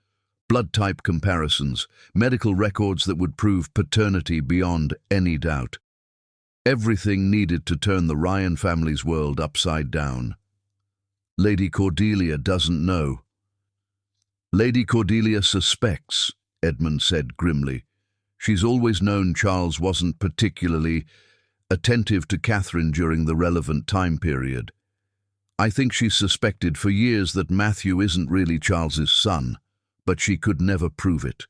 A: blood type comparisons, medical records that would prove paternity beyond any doubt. Everything needed to turn the Ryan family's world upside down. Lady Cordelia doesn't know. Lady Cordelia suspects, Edmund said grimly. She's always known Charles wasn't particularly attentive to Catherine during the relevant time period. I think she's suspected for years that Matthew isn't really Charles's son, but she could never prove it.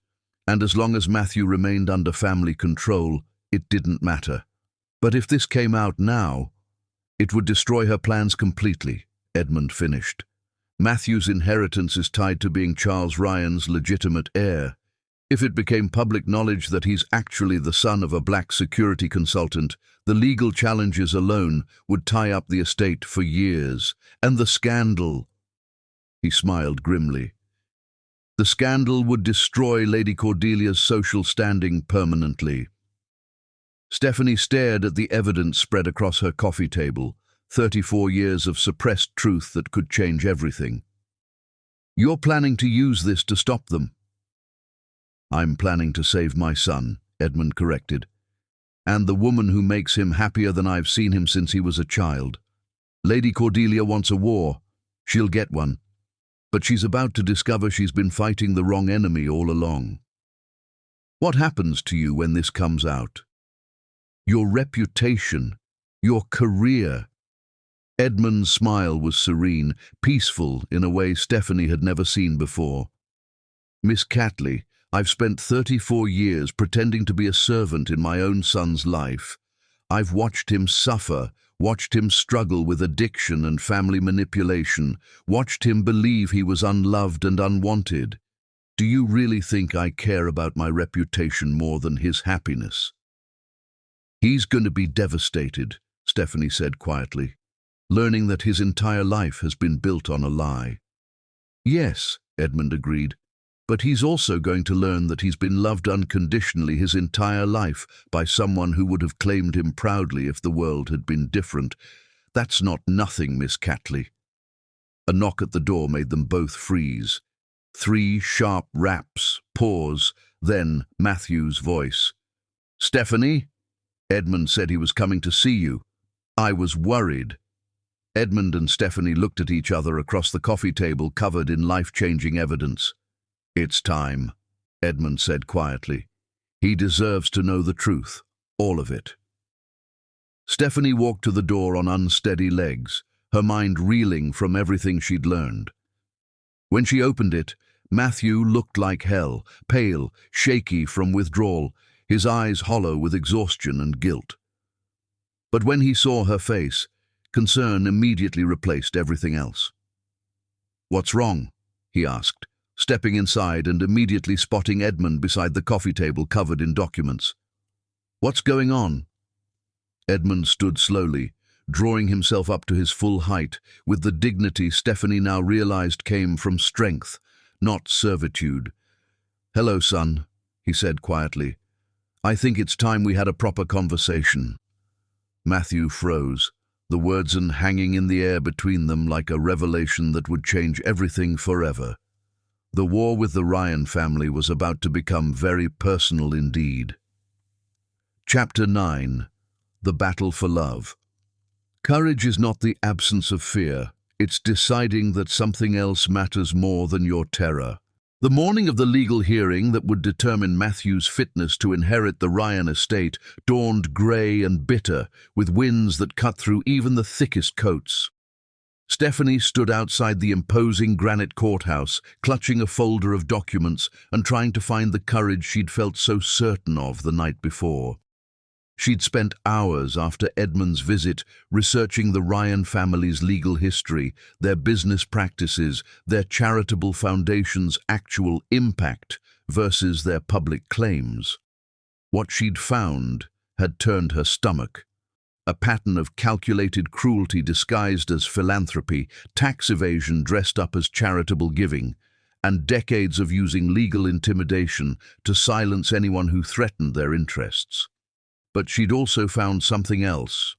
A: And as long as Matthew remained under family control, it didn't matter. But if this came out now, it would destroy her plans completely, Edmund finished. Matthew's inheritance is tied to being Charles Ryan's legitimate heir. If it became public knowledge that he's actually the son of a black security consultant, the legal challenges alone would tie up the estate for years. And the scandal, he smiled grimly. The scandal would destroy Lady Cordelia's social standing permanently. Stephanie stared at the evidence spread across her coffee table, 34 years of suppressed truth that could change everything. You're planning to use this to stop them? I'm planning to save my son, Edmund corrected. And the woman who makes him happier than I've seen him since he was a child. Lady Cordelia wants a war. She'll get one. But she's about to discover she's been fighting the wrong enemy all along. What happens to you when this comes out? Your reputation, your career. Edmund's smile was serene, peaceful in a way Stephanie had never seen before. Miss Catley, I've spent 34 years pretending to be a servant in my own son's life. I've watched him suffer, watched him struggle with addiction and family manipulation, watched him believe he was unloved and unwanted. Do you really think I care about my reputation more than his happiness? He's going to be devastated, Stephanie said quietly, learning that his entire life has been built on a lie. Yes, Edmund agreed, but he's also going to learn that he's been loved unconditionally his entire life by someone who would have claimed him proudly if the world had been different. That's not nothing, Miss Catley. A knock at the door made them both freeze. 3 sharp raps, pause, then Matthew's voice. Stephanie? Edmund said he was coming to see you. I was worried. Edmund and Stephanie looked at each other across the coffee table covered in life-changing evidence. It's time, Edmund said quietly. He deserves to know the truth, all of it. Stephanie walked to the door on unsteady legs, her mind reeling from everything she'd learned. When she opened it, Matthew looked like hell, pale, shaky from withdrawal, his eyes hollow with exhaustion and guilt. But when he saw her face, concern immediately replaced everything else. What's wrong? He asked, stepping inside and immediately spotting Edmund beside the coffee table covered in documents. What's going on? Edmund stood slowly, drawing himself up to his full height, with the dignity Stephanie now realized came from strength, not servitude. Hello, son, he said quietly. I think it's time we had a proper conversation. Matthew froze, the words hanging in the air between them like a revelation that would change everything forever. The war with the Ryan family was about to become very personal indeed. Chapter 9. The Battle for Love. Courage is not the absence of fear. It's deciding that something else matters more than your terror. The morning of the legal hearing that would determine Matthew's fitness to inherit the Ryan estate dawned grey and bitter, with winds that cut through even the thickest coats. Stephanie stood outside the imposing granite courthouse, clutching a folder of documents and trying to find the courage she'd felt so certain of the night before. She'd spent hours after Edmund's visit researching the Ryan family's legal history, their business practices, their charitable foundation's actual impact versus their public claims. What she'd found had turned her stomach. A pattern of calculated cruelty disguised as philanthropy, tax evasion dressed up as charitable giving, and decades of using legal intimidation to silence anyone who threatened their interests. But she'd also found something else.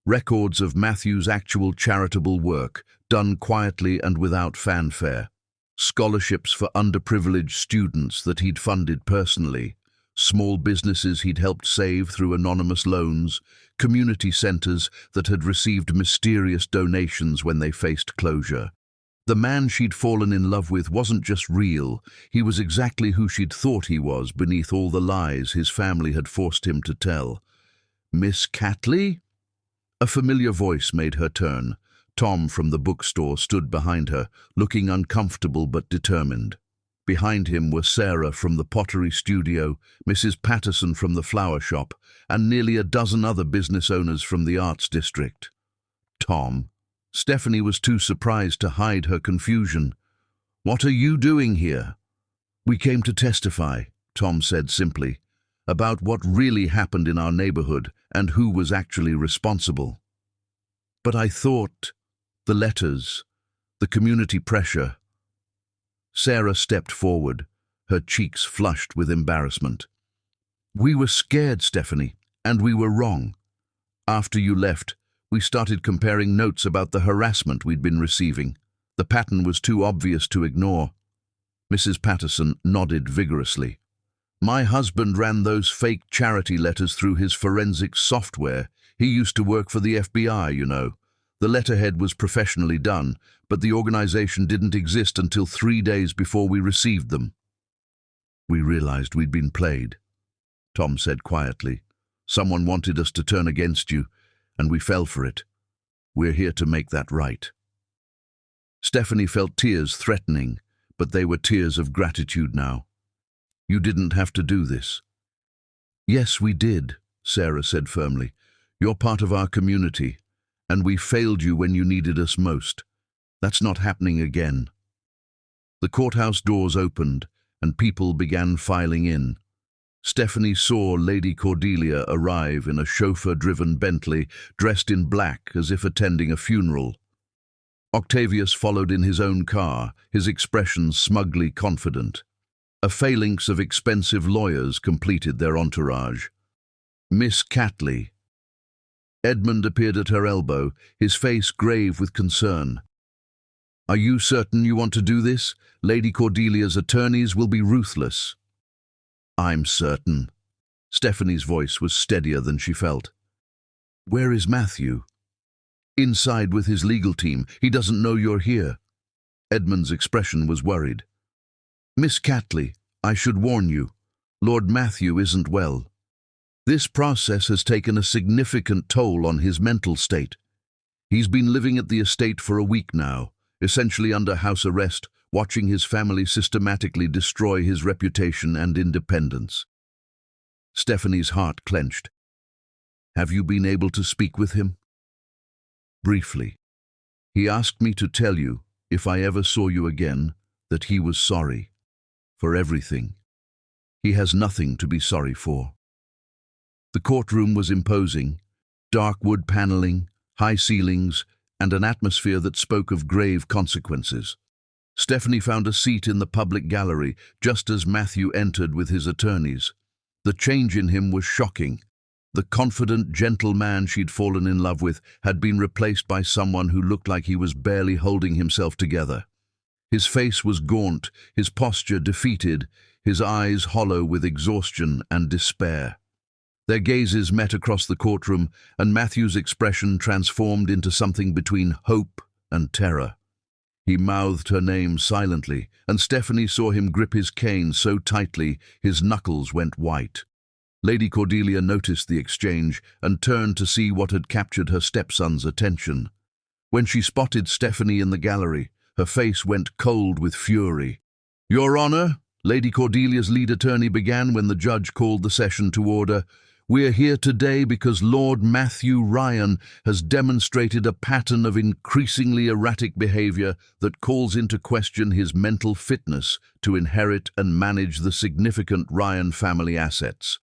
A: Records of Matthew's actual charitable work, done quietly and without fanfare. Scholarships for underprivileged students that he'd funded personally. Small businesses he'd helped save through anonymous loans. Community centers that had received mysterious donations when they faced closure. The man she'd fallen in love with wasn't just real, he was exactly who she'd thought he was beneath all the lies his family had forced him to tell. "Miss Catley?" A familiar voice made her turn. Tom from the bookstore stood behind her, looking uncomfortable but determined. Behind him were Sarah from the pottery studio, Mrs. Patterson from the flower shop, and nearly a dozen other business owners from the arts district. "Tom." Stephanie was too surprised to hide her confusion. "What are you doing here?" "We came to testify," Tom said simply, "about what really happened in our neighborhood and who was actually responsible." "But I thought—" "The letters, the community pressure." Sarah stepped forward, her cheeks flushed with embarrassment. "We were scared, Stephanie, and we were wrong. After you left, we started comparing notes about the harassment we'd been receiving. The pattern was too obvious to ignore." Mrs. Patterson nodded vigorously. "My husband ran those fake charity letters through his forensic software. He used to work for the FBI, you know. The letterhead was professionally done, but the organization didn't exist until 3 days before we received them." "We realized we'd been played," Tom said quietly. "Someone wanted us to turn against you, and we fell for it. We're here to make that right." Stephanie felt tears threatening, but they were tears of gratitude now. "You didn't have to do this." "Yes, we did," Sarah said firmly. "You're part of our community, and we failed you when you needed us most. That's not happening again." The courthouse doors opened, and people began filing in. Stephanie saw Lady Cordelia arrive in a chauffeur-driven Bentley, dressed in black as if attending a funeral. Octavius followed in his own car, his expression smugly confident. A phalanx of expensive lawyers completed their entourage. "Miss Catley." Edmund appeared at her elbow, his face grave with concern. "Are you certain you want to do this? Lady Cordelia's attorneys will be ruthless." "I'm certain." Stephanie's voice was steadier than she felt. "Where is Matthew?" "Inside with his legal team. He doesn't know you're here." Edmund's expression was worried. "Miss Catley, I should warn you. Lord Matthew isn't well. This process has taken a significant toll on his mental state. He's been living at the estate for a week now, essentially under house arrest, watching his family systematically destroy his reputation and independence." Stephanie's heart clenched. "Have you been able to speak with him?" "Briefly. He asked me to tell you, if I ever saw you again, that he was sorry. For everything. He has nothing to be sorry for." The courtroom was imposing. Dark wood paneling, high ceilings, and an atmosphere that spoke of grave consequences. Stephanie found a seat in the public gallery just as Matthew entered with his attorneys. The change in him was shocking. The confident, gentle man she'd fallen in love with had been replaced by someone who looked like he was barely holding himself together. His face was gaunt, his posture defeated, his eyes hollow with exhaustion and despair. Their gazes met across the courtroom, and Matthew's expression transformed into something between hope and terror. He mouthed her name silently, and Stephanie saw him grip his cane so tightly his knuckles went white. Lady Cordelia noticed the exchange and turned to see what had captured her stepson's attention. When she spotted Stephanie in the gallery, her face went cold with fury. "Your Honor," Lady Cordelia's lead attorney began when the judge called the session to order, "we're here today because Lord Matthew Ryan has demonstrated a pattern of increasingly erratic behavior that calls into question his mental fitness to inherit and manage the significant Ryan family assets."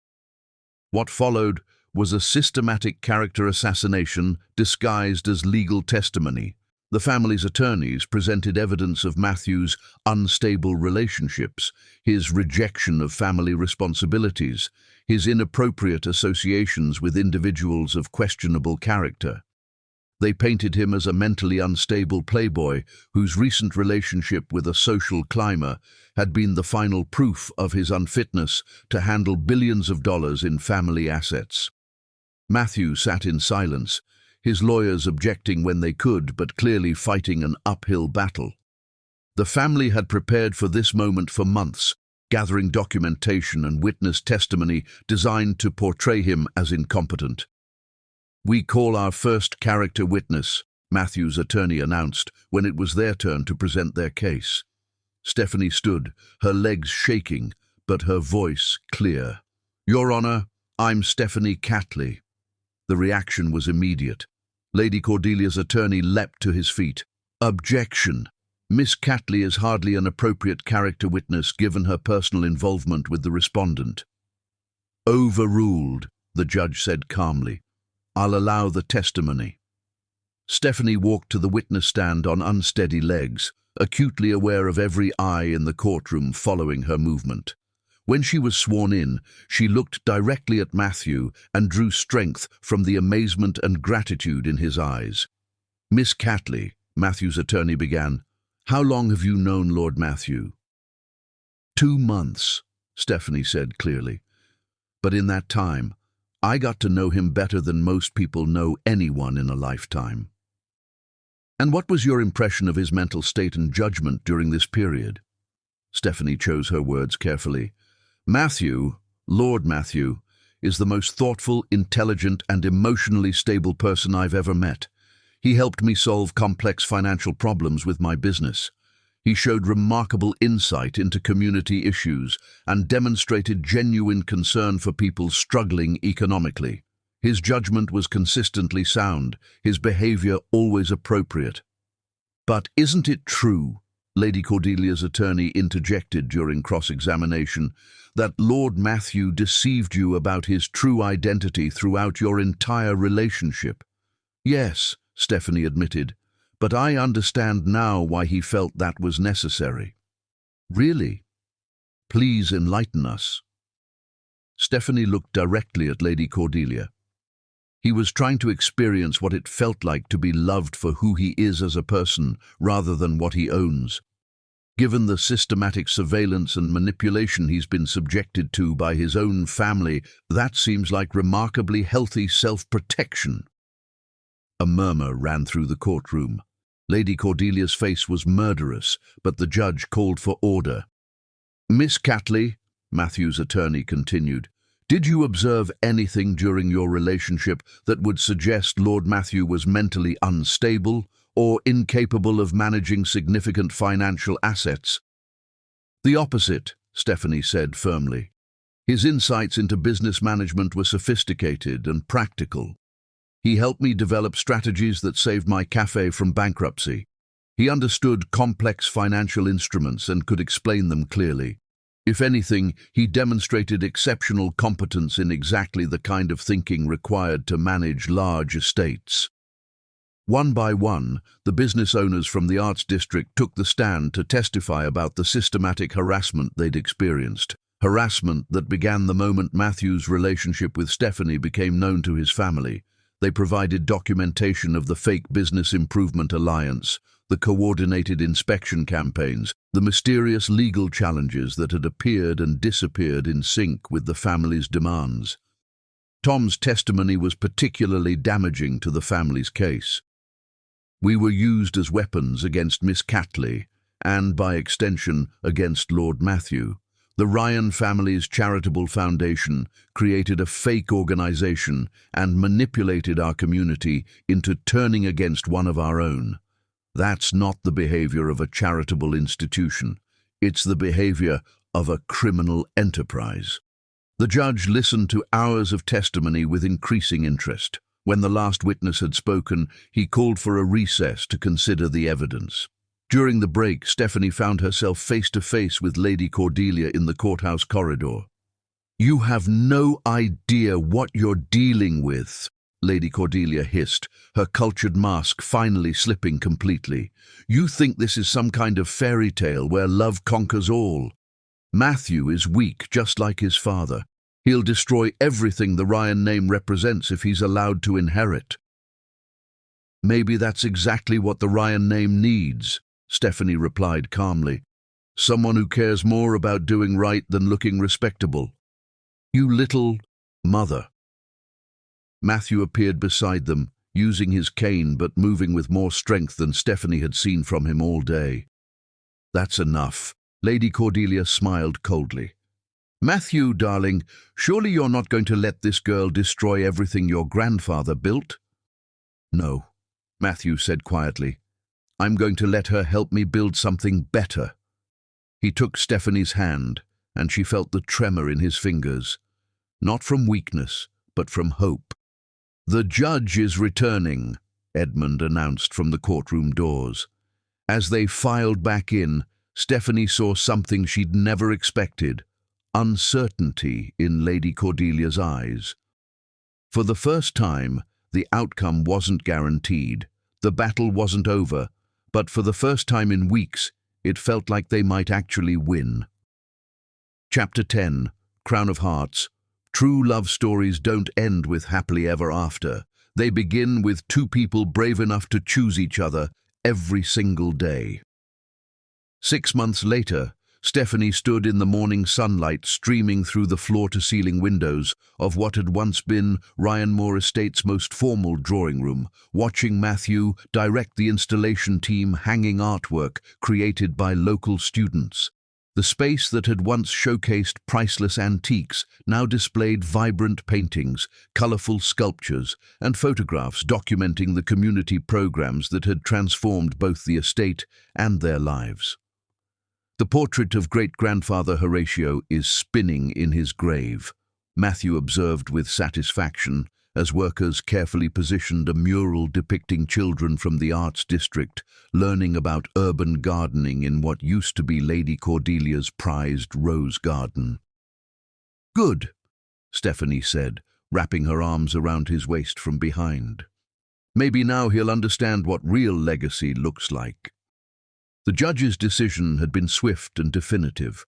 A: What followed was a systematic character assassination disguised as legal testimony. The family's attorneys presented evidence of Matthew's unstable relationships, his rejection of family responsibilities, his inappropriate associations with individuals of questionable character. They painted him as a mentally unstable playboy whose recent relationship with a social climber had been the final proof of his unfitness to handle billions of dollars in family assets. Matthew sat in silence, his lawyers objecting when they could, but clearly fighting an uphill battle. The family had prepared for this moment for months, gathering documentation and witness testimony designed to portray him as incompetent. "We call our first character witness," Matthew's attorney announced when it was their turn to present their case. Stephanie stood, her legs shaking, but her voice clear. "Your Honor, I'm Stephanie Catley." The reaction was immediate. Lady Cordelia's attorney leapt to his feet. "Objection! Miss Catley is hardly an appropriate character witness given her personal involvement with the respondent." "Overruled," the judge said calmly. "I'll allow the testimony." Stephanie walked to the witness stand on unsteady legs, acutely aware of every eye in the courtroom following her movement. When she was sworn in, she looked directly at Matthew and drew strength from the amazement and gratitude in his eyes. "Miss Catley," Matthew's attorney began, "how long have you known Lord Matthew?" 2 months, Stephanie said clearly. "But in that time, I got to know him better than most people know anyone in a lifetime." "And what was your impression of his mental state and judgment during this period?" Stephanie chose her words carefully. "Matthew, Lord Matthew, is the most thoughtful, intelligent, and emotionally stable person I've ever met. He helped me solve complex financial problems with my business. He showed remarkable insight into community issues and demonstrated genuine concern for people struggling economically. His judgment was consistently sound, his behavior always appropriate." "But isn't it true," Lady Cordelia's attorney interjected during cross-examination, "that Lord Matthew deceived you about his true identity throughout your entire relationship?" "Yes," Stephanie admitted, "but I understand now why he felt that was necessary." "Really? Please enlighten us." Stephanie looked directly at Lady Cordelia. "He was trying to experience what it felt like to be loved for who he is as a person rather than what he owns. Given the systematic surveillance and manipulation he's been subjected to by his own family, that seems like remarkably healthy self-protection." A murmur ran through the courtroom. Lady Cordelia's face was murderous, but the judge called for order. "Miss Catley," Matthew's attorney continued, "did you observe anything during your relationship that would suggest Lord Matthew was mentally unstable or incapable of managing significant financial assets?" "The opposite," Stephanie said firmly. "His insights into business management were sophisticated and practical. He helped me develop strategies that saved my cafe from bankruptcy. He understood complex financial instruments and could explain them clearly. If anything, he demonstrated exceptional competence in exactly the kind of thinking required to manage large estates." One by one, the business owners from the Arts District took the stand to testify about the systematic harassment they'd experienced. Harassment that began the moment Matthew's relationship with Stephanie became known to his family. They provided documentation of the fake Business Improvement Alliance, the coordinated inspection campaigns, the mysterious legal challenges that had appeared and disappeared in sync with the family's demands. Tom's testimony was particularly damaging to the family's case. "We were used as weapons against Miss Catley, and by extension against Lord Matthew. The Ryan family's charitable foundation created a fake organization and manipulated our community into turning against one of our own. That's not the behavior of a charitable institution. It's the behavior of a criminal enterprise." The judge listened to hours of testimony with increasing interest. When the last witness had spoken, he called for a recess to consider the evidence. During the break, Stephanie found herself face-to-face with Lady Cordelia in the courthouse corridor. "You have no idea what you're dealing with," Lady Cordelia hissed, her cultured mask finally slipping completely. "You think this is some kind of fairy tale where love conquers all. Matthew is weak, just like his father. He'll destroy everything the Ryan name represents if he's allowed to inherit." "Maybe that's exactly what the Ryan name needs," Stephanie replied calmly. "Someone who cares more about doing right than looking respectable." "You little mother." Matthew appeared beside them, using his cane but moving with more strength than Stephanie had seen from him all day. That's enough. Lady Cordelia smiled coldly. Matthew, darling, surely you're not going to let this girl destroy everything your grandfather built? No, Matthew said quietly. I'm going to let her help me build something better. He took Stephanie's hand, and she felt the tremor in his fingers, not from weakness, but from hope. The judge is returning, Edmund announced from the courtroom doors. As they filed back in, Stephanie saw something she'd never expected: uncertainty in Lady Cordelia's eyes. For the first time, the outcome wasn't guaranteed. The battle wasn't over, but for the first time in weeks, it felt like they might actually win. Chapter 10, Crown of Hearts. True love stories don't end with happily ever after. They begin with two people brave enough to choose each other every single day. 6 months later, Stephanie stood in the morning sunlight streaming through the floor-to-ceiling windows of what had once been Ryan Moore Estate's most formal drawing room, watching Matthew direct the installation team hanging artwork created by local students. The space that had once showcased priceless antiques now displayed vibrant paintings, colorful sculptures, and photographs documenting the community programs that had transformed both the estate and their lives. The portrait of great-grandfather Horatio is spinning in his grave, Matthew observed with satisfaction as workers carefully positioned a mural depicting children from the arts district learning about urban gardening in what used to be Lady Cordelia's prized rose garden. "Good," Stephanie said, wrapping her arms around his waist from behind. "Maybe now he'll understand what real legacy looks like." The judge's decision had been swift and definitive.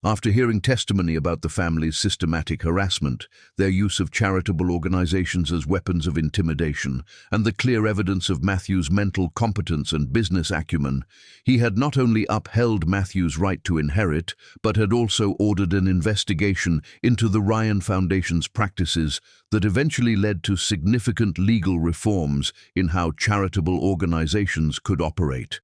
A: After hearing testimony about the family's systematic harassment, their use of charitable organizations as weapons of intimidation, and the clear evidence of Matthew's mental competence and business acumen, he had not only upheld Matthew's right to inherit, but had also ordered an investigation into the Ryan Foundation's practices that eventually led to significant legal reforms in how charitable organizations could operate.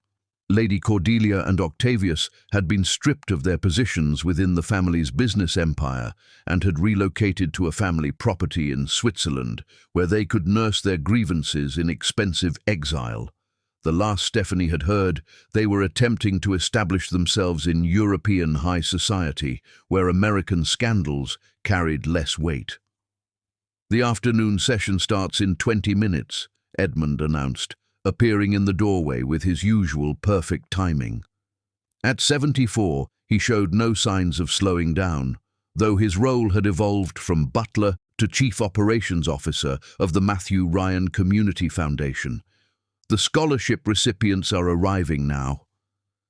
A: Lady Cordelia and Octavius had been stripped of their positions within the family's business empire and had relocated to a family property in Switzerland, where they could nurse their grievances in expensive exile. The last Stephanie had heard, they were attempting to establish themselves in European high society, where American scandals carried less weight. "The afternoon session starts in 20 minutes, Edmund announced, appearing in the doorway with his usual perfect timing. At 74, he showed no signs of slowing down, though his role had evolved from butler to chief operations officer of the Matthew Ryan Community Foundation. "The scholarship recipients are arriving now."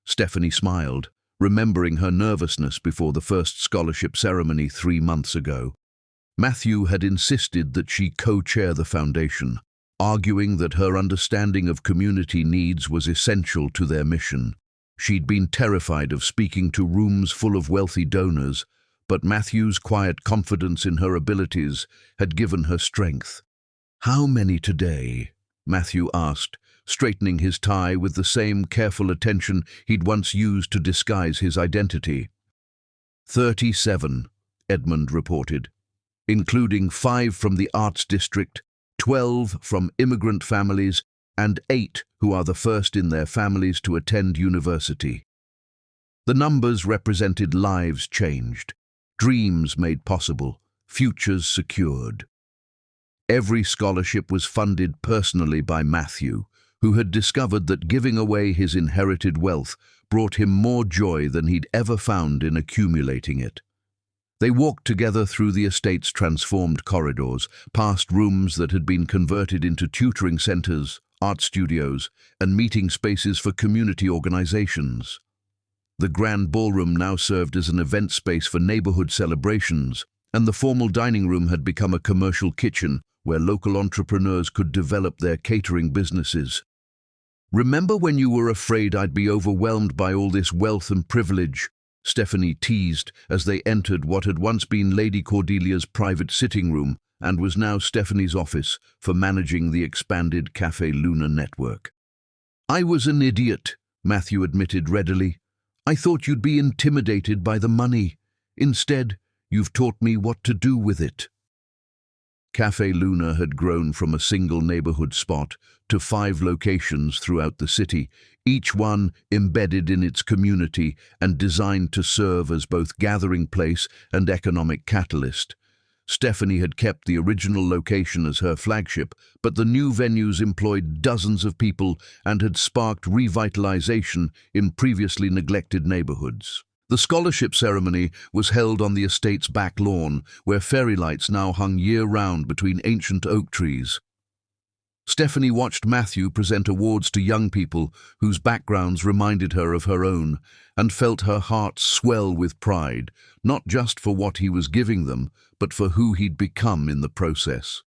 A: Stephanie smiled, remembering her nervousness before the first scholarship ceremony 3 months ago. Matthew had insisted that she co-chair the foundation, arguing that her understanding of community needs was essential to their mission. She'd been terrified of speaking to rooms full of wealthy donors, but Matthew's quiet confidence in her abilities had given her strength. "How many today?" Matthew asked, straightening his tie with the same careful attention he'd once used to disguise his identity. 37, Edmund reported, including 5 from the arts district, 12 from immigrant families, and 8 who are the first in their families to attend university. The numbers represented lives changed, dreams made possible, futures secured. Every scholarship was funded personally by Matthew, who had discovered that giving away his inherited wealth brought him more joy than he'd ever found in accumulating it. They walked together through the estate's transformed corridors, past rooms that had been converted into tutoring centers, art studios, and meeting spaces for community organizations. The grand ballroom now served as an event space for neighborhood celebrations, and the formal dining room had become a commercial kitchen where local entrepreneurs could develop their catering businesses. "Remember when you were afraid I'd be overwhelmed by all this wealth and privilege?" Stephanie teased as they entered what had once been Lady Cordelia's private sitting room and was now Stephanie's office for managing the expanded Café Luna network. "I was an idiot," Matthew admitted readily. I thought you'd be intimidated by the money. Instead, you've taught me what to do with it." Café Luna had grown from a single neighborhood spot to 5 locations throughout the city, each one embedded in its community and designed to serve as both gathering place and economic catalyst. Stephanie had kept the original location as her flagship, but the new venues employed dozens of people and had sparked revitalization in previously neglected neighborhoods. The scholarship ceremony was held on the estate's back lawn, where fairy lights now hung year-round between ancient oak trees. Stephanie watched Matthew present awards to young people whose backgrounds reminded her of her own, and felt her heart swell with pride, not just for what he was giving them, but for who he'd become in the process.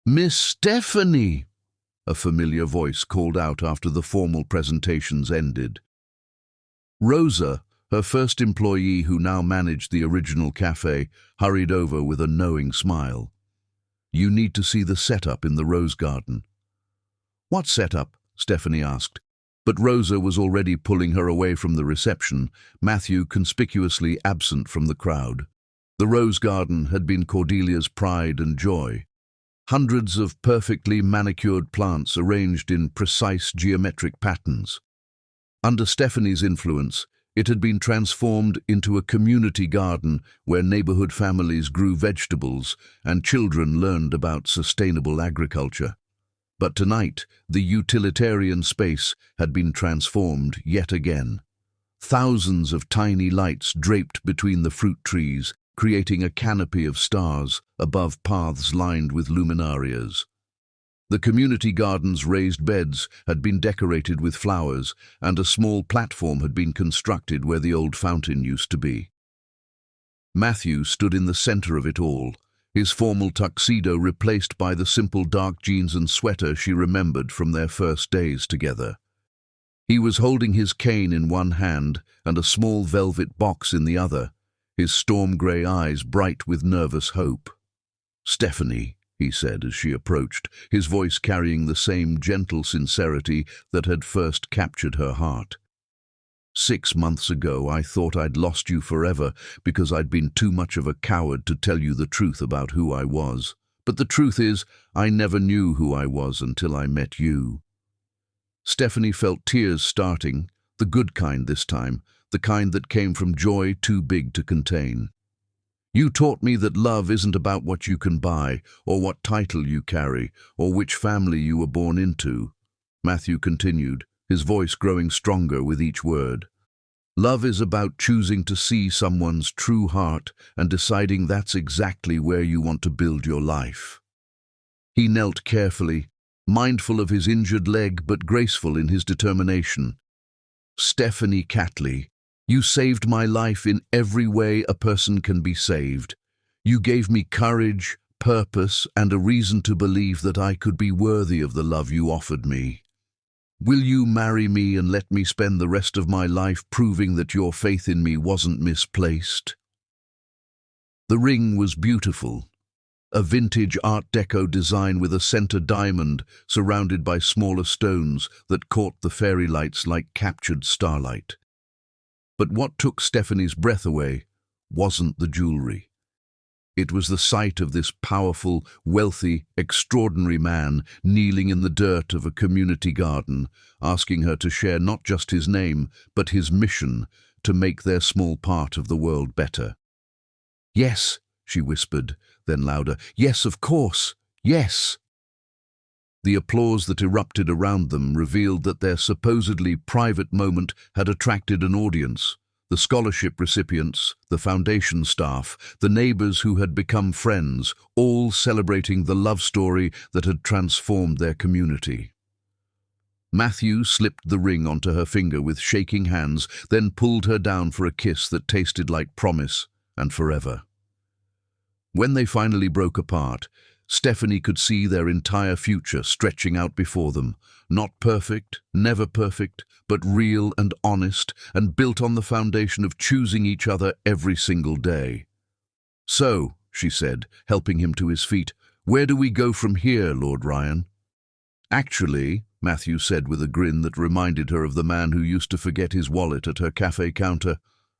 A: "Miss Stephanie!" a familiar voice called out after the formal presentations ended. Rosa, her first employee who now managed the original cafe, hurried over with a knowing smile. "You need to see the setup in the rose garden." "What setup?" Stephanie asked. But Rosa was already pulling her away from the reception, Matthew conspicuously absent from the crowd. The rose garden had been Cordelia's pride and joy. Hundreds of perfectly manicured plants arranged in precise geometric patterns. Under Stephanie's influence, it had been transformed into a community garden where neighborhood families grew vegetables and children learned about sustainable agriculture. But tonight, the utilitarian space had been transformed yet again. Thousands of tiny lights draped between the fruit trees, creating a canopy of stars above paths lined with luminarias. The community garden's raised beds had been decorated with flowers, and a small platform had been constructed where the old fountain used to be. Matthew stood in the center of it all, his formal tuxedo replaced by the simple dark jeans and sweater she remembered from their first days together. He was holding his cane in one hand and a small velvet box in the other, his storm-grey eyes bright with nervous hope. "Stephanie," he said as she approached, his voice carrying the same gentle sincerity that had first captured her heart. "6 months ago, I thought I'd lost you forever because I'd been too much of a coward to tell you the truth about who I was. But the truth is, I never knew who I was until I met you." Stephanie felt tears starting, the good kind this time, the kind that came from joy too big to contain. "You taught me that love isn't about what you can buy, or what title you carry, or which family you were born into," Matthew continued, his voice growing stronger with each word. "Love is about choosing to see someone's true heart and deciding that's exactly where you want to build your life." He knelt carefully, mindful of his injured leg but graceful in his determination. "Stephanie Catley, you saved my life in every way a person can be saved. You gave me courage, purpose, and a reason to believe that I could be worthy of the love you offered me. Will you marry me and let me spend the rest of my life proving that your faith in me wasn't misplaced?" The ring was beautiful, a vintage Art Deco design with a center diamond surrounded by smaller stones that caught the fairy lights like captured starlight. But what took Stephanie's breath away wasn't the jewelry. It was the sight of this powerful, wealthy, extraordinary man kneeling in the dirt of a community garden, asking her to share not just his name, but his mission to make their small part of the world better. "Yes," she whispered, then louder, "Yes, of course, yes." The applause that erupted around them revealed that their supposedly private moment had attracted an audience. The scholarship recipients, the foundation staff, the neighbors who had become friends, all celebrating the love story that had transformed their community. Matthew slipped the ring onto her finger with shaking hands, then pulled her down for a kiss that tasted like promise and forever. When they finally broke apart, Stephanie could see their entire future stretching out before them, not perfect, never perfect, but real and honest, and built on the foundation of choosing each other every single day. "So," she said, helping him to his feet, "where do we go from here, Lord Ryan?" "Actually," Matthew said with a grin that reminded her of the man who used to forget his wallet at her cafe counter.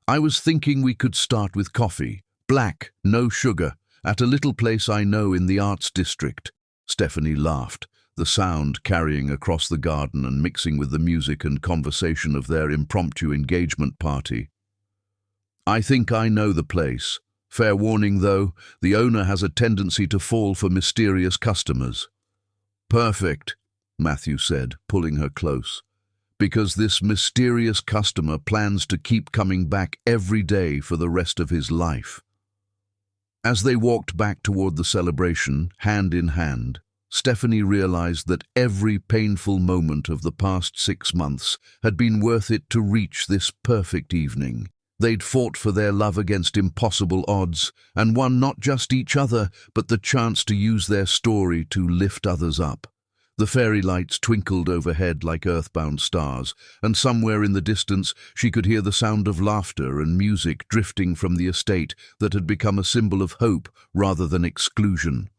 A: "I was thinking we could start with coffee. Black, no sugar, at a little place I know in the Arts District." Stephanie laughed, the sound carrying across the garden and mixing with the music and conversation of their impromptu engagement party. "I think I know the place. Fair warning, though, the owner has a tendency to fall for mysterious customers." "Perfect," Matthew said, pulling her close, "because this mysterious customer plans to keep coming back every day for the rest of his life." As they walked back toward the celebration, hand in hand, Stephanie realized that every painful moment of the past 6 months had been worth it to reach this perfect evening. They'd fought for their love against impossible odds, and won not just each other, but the chance to use their story to lift others up. The fairy lights twinkled overhead like earthbound stars, and somewhere in the distance she could hear the sound of laughter and music drifting from the estate that had become a symbol of hope rather than exclusion.